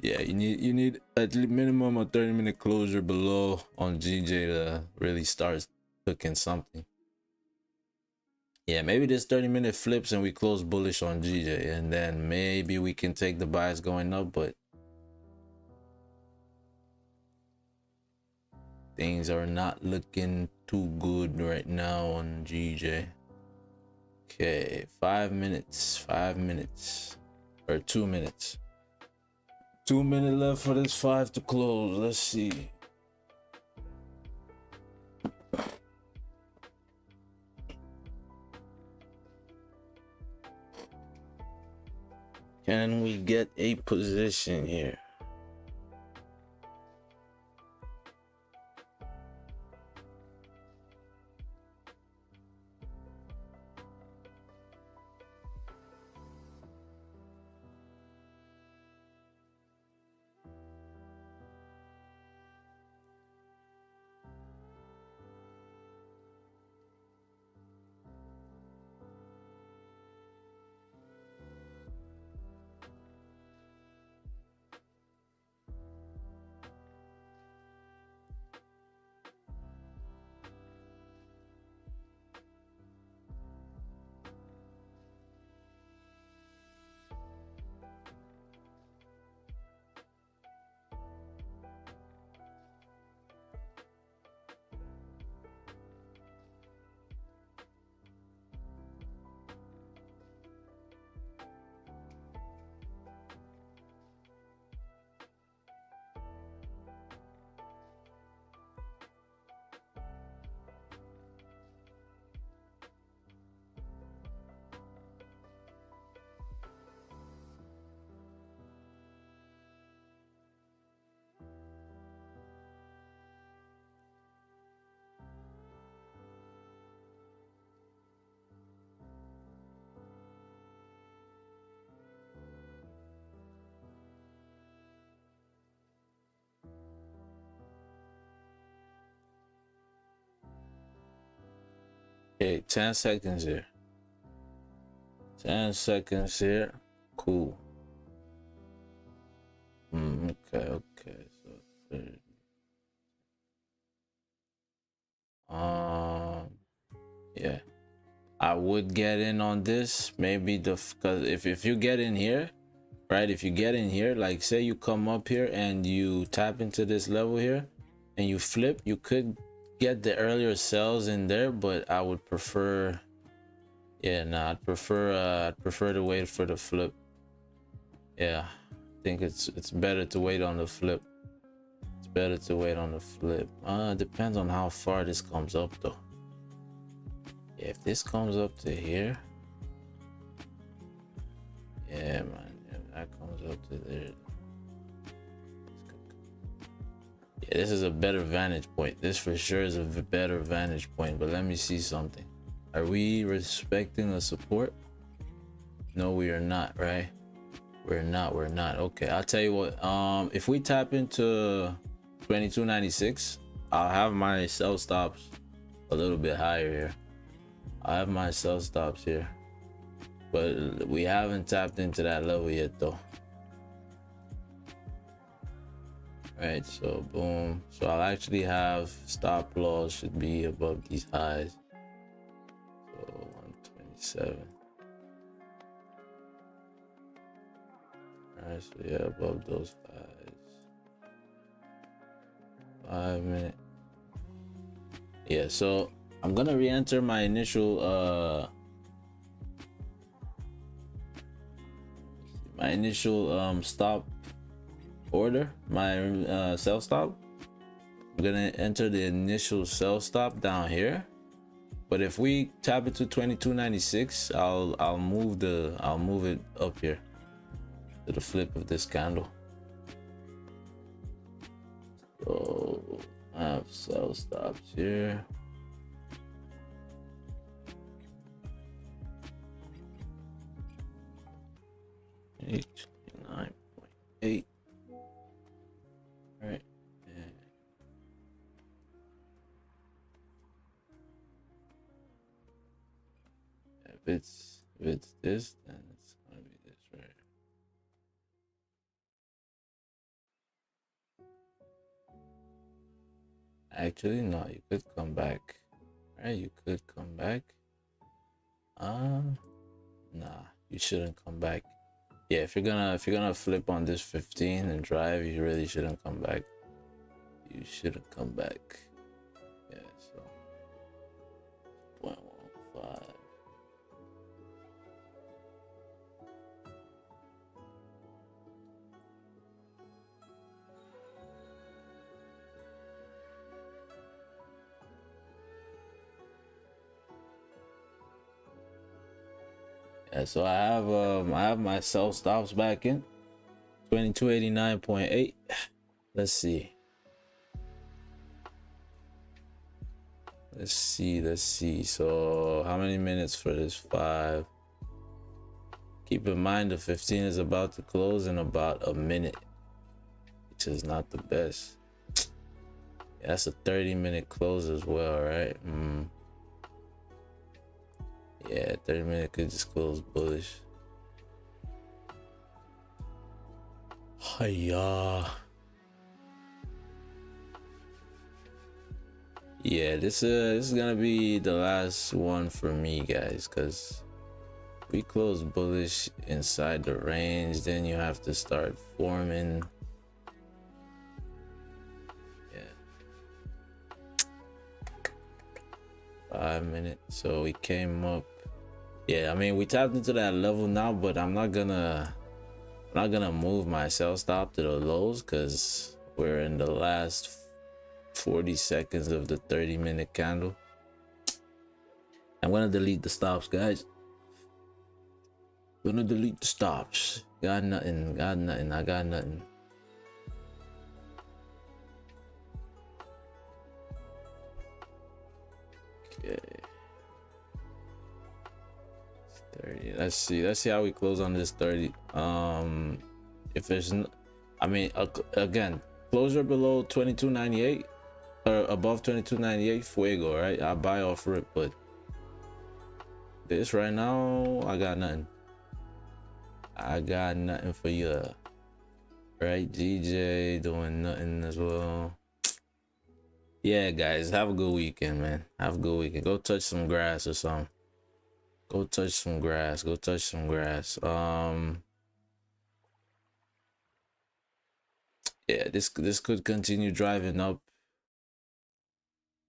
[SPEAKER 1] Yeah, you need at least minimum a 30-minute closure below on GJ to really start cooking something. Yeah, maybe this 30-minute flips and we close bullish on GJ, and then maybe we can take the buys going up, but things are not looking too good right now on GJ. Okay, 5 minutes or 2 minutes. 2 minutes left for this 5 to close. Let's see. Can we get a position here? Okay, 10 seconds here. 10 seconds here. Cool. Okay. So yeah, I would get in on this. Maybe because if you get in here, right? If you get in here, like say you come up here and you tap into this level here and you flip, you could get the earlier sells in there, but I would prefer, yeah, nah, I'd prefer to wait for the flip. Yeah, I think it's better to wait on the flip. It's better to wait on the flip. Depends on how far this comes up though. Yeah, if this comes up to here, yeah, man, if that comes up to there, yeah, this is a better vantage point. This for sure is a better vantage point. But let me see something. Are we respecting the support? No, we are not, right? We're not. Okay, I'll tell you what. If we tap into 2296, I'll have my sell stops a little bit higher here. I have my sell stops here, but we haven't tapped into that level yet though. Right, so boom. So I'll actually have stop loss should be above these highs. So 127. All right, so yeah, above those highs. 5 minute. Yeah, so I'm gonna re-enter my initial stop order, my sell stop. I'm gonna enter the initial sell stop down here, but if we tap it to 2296, I'll move it up here to the flip of this candle. So I have sell stops here. Eight 9.8. Right. If it's this, then it's gonna be this, right? Actually, no, you could come back. Right, you could come back. Nah, you shouldn't come back. Yeah, if you're gonna flip on this 15 and drive, you really shouldn't come back. You shouldn't come back. Yeah, so 0.15. Yeah, so I have my sell stops back in 2289.8. Let's see. So how many minutes for this? 5. Keep in mind the 15 is about to close in about a minute, which is not the best. Yeah, that's a 30-minute close as well, right? Yeah, 30-minute could just close bullish. Hiya. Yeah, this is gonna be the last one for me, guys, because we close bullish inside the range, then you have to start forming. Yeah, 5 minutes. So we came up. Yeah, I mean, we tapped into that level now, but I'm not gonna move my sell stop to the lows because we're in the last 40 seconds of the 30-minute candle. I'm gonna delete the stops, guys. Gonna delete the stops. Got nothing. I got nothing. Okay. 30. Let's see how we close on this 30. If there's I mean, again, closure below 2298 or above 2298, fuego, right? I buy off rip, but this right now, I got nothing. I got nothing for you. Right, GJ doing nothing as well. Yeah, guys, have a good weekend, man. Have a good weekend. Go touch some grass or something. Go touch some grass. Go touch some grass. Yeah, this could continue driving up.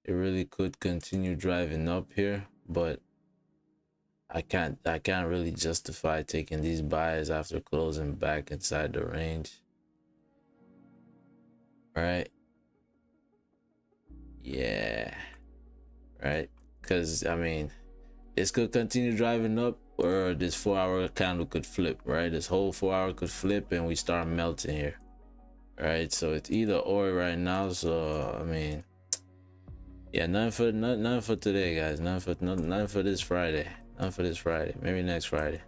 [SPEAKER 1] It really could continue driving up here, but I can't really justify taking these buys after closing back inside the range. Right? Yeah. Right? Because I mean, this could continue driving up, or this 4-hour candle could flip, right? This whole 4-hour could flip and we start melting here. Right? So it's either or right now. So I mean, yeah, none for today, guys. None for this Friday. None for this Friday. Maybe next Friday.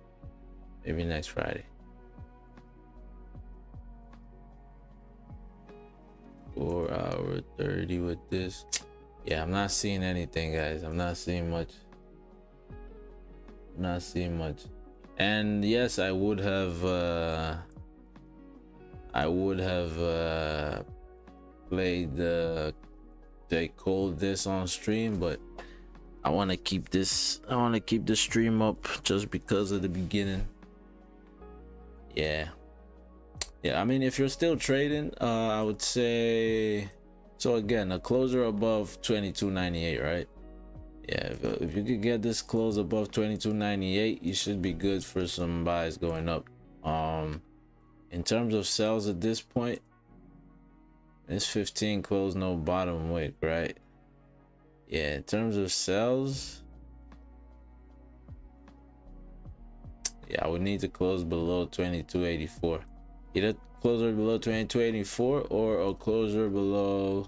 [SPEAKER 1] Maybe next Friday. 4-hour 30 with this. Yeah, I'm not seeing anything, guys. I'm not seeing much. Not seeing much. And yes, I would have played the cold this on stream, but I want to keep the stream up just because of the beginning. Yeah, I mean, if you're still trading, I would say, so again, a closer above 22.98, right? Yeah, if you could get this close above 22.98, you should be good for some buys going up. In terms of sells at this point, this 15 closed no bottom wick, right? Yeah, in terms of sells, yeah, I would need to close below 22.84. Either closer below 22.84 or a closer below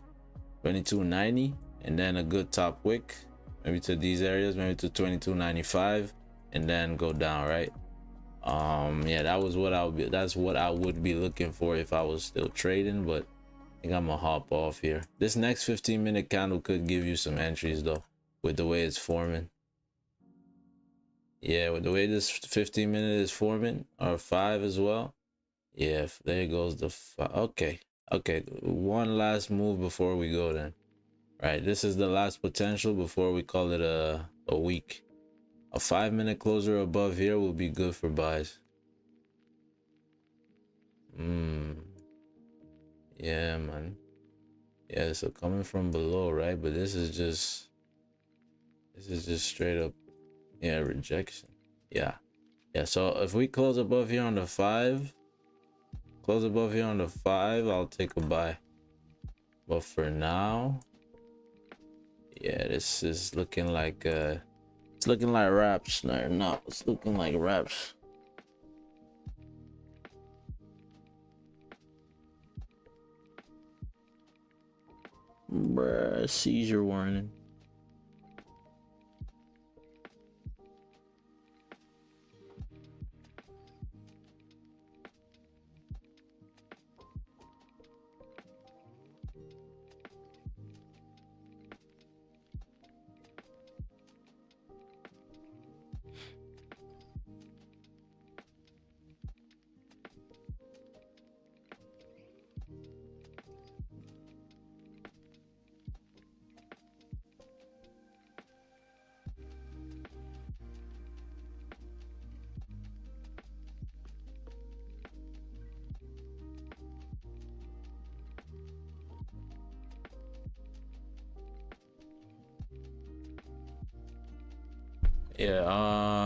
[SPEAKER 1] 22.90, and then a good top wick, maybe to these areas, maybe to 22.95, and then go down, right? Yeah, that's what I would be looking for if I was still trading, but I think I'm gonna hop off here. This next 15-minute candle could give you some entries though, with the way it's forming. Yeah, with the way this 15-minute is forming, or 5 as well. Yeah, there goes the 5. Okay, one last move before we go then. Right, this is the last potential before we call it a week. A 5-minute closer above here will be good for buys. Yeah, man. Yeah, so coming from below, right? But this is just straight up, yeah, rejection. Yeah, so if we close above here on the 5, I'll take a buy. But for now, yeah, this is looking like it's looking like wraps. No, it's looking like wraps. Bruh, seizure warning.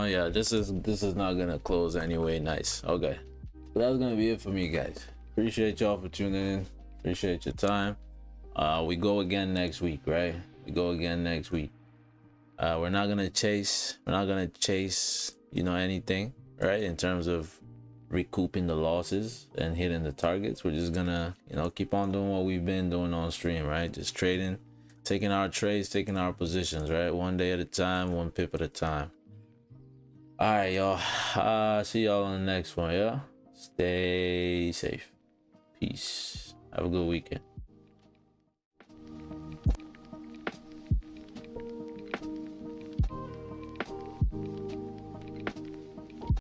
[SPEAKER 1] Yeah, this is not gonna close anyway. Nice. Okay, so that's gonna be it for me, guys. Appreciate y'all for tuning in. Appreciate your time. We go again next week, right? We go again next week. We're not gonna chase anything, right, in terms of recouping the losses and hitting the targets. We're just gonna keep on doing what we've been doing on stream, right? Just trading, taking our trades, taking our positions, right? One day at a time, one pip at a time. All right, y'all. See y'all on the next one. Yeah, stay safe. Peace. Have a good weekend.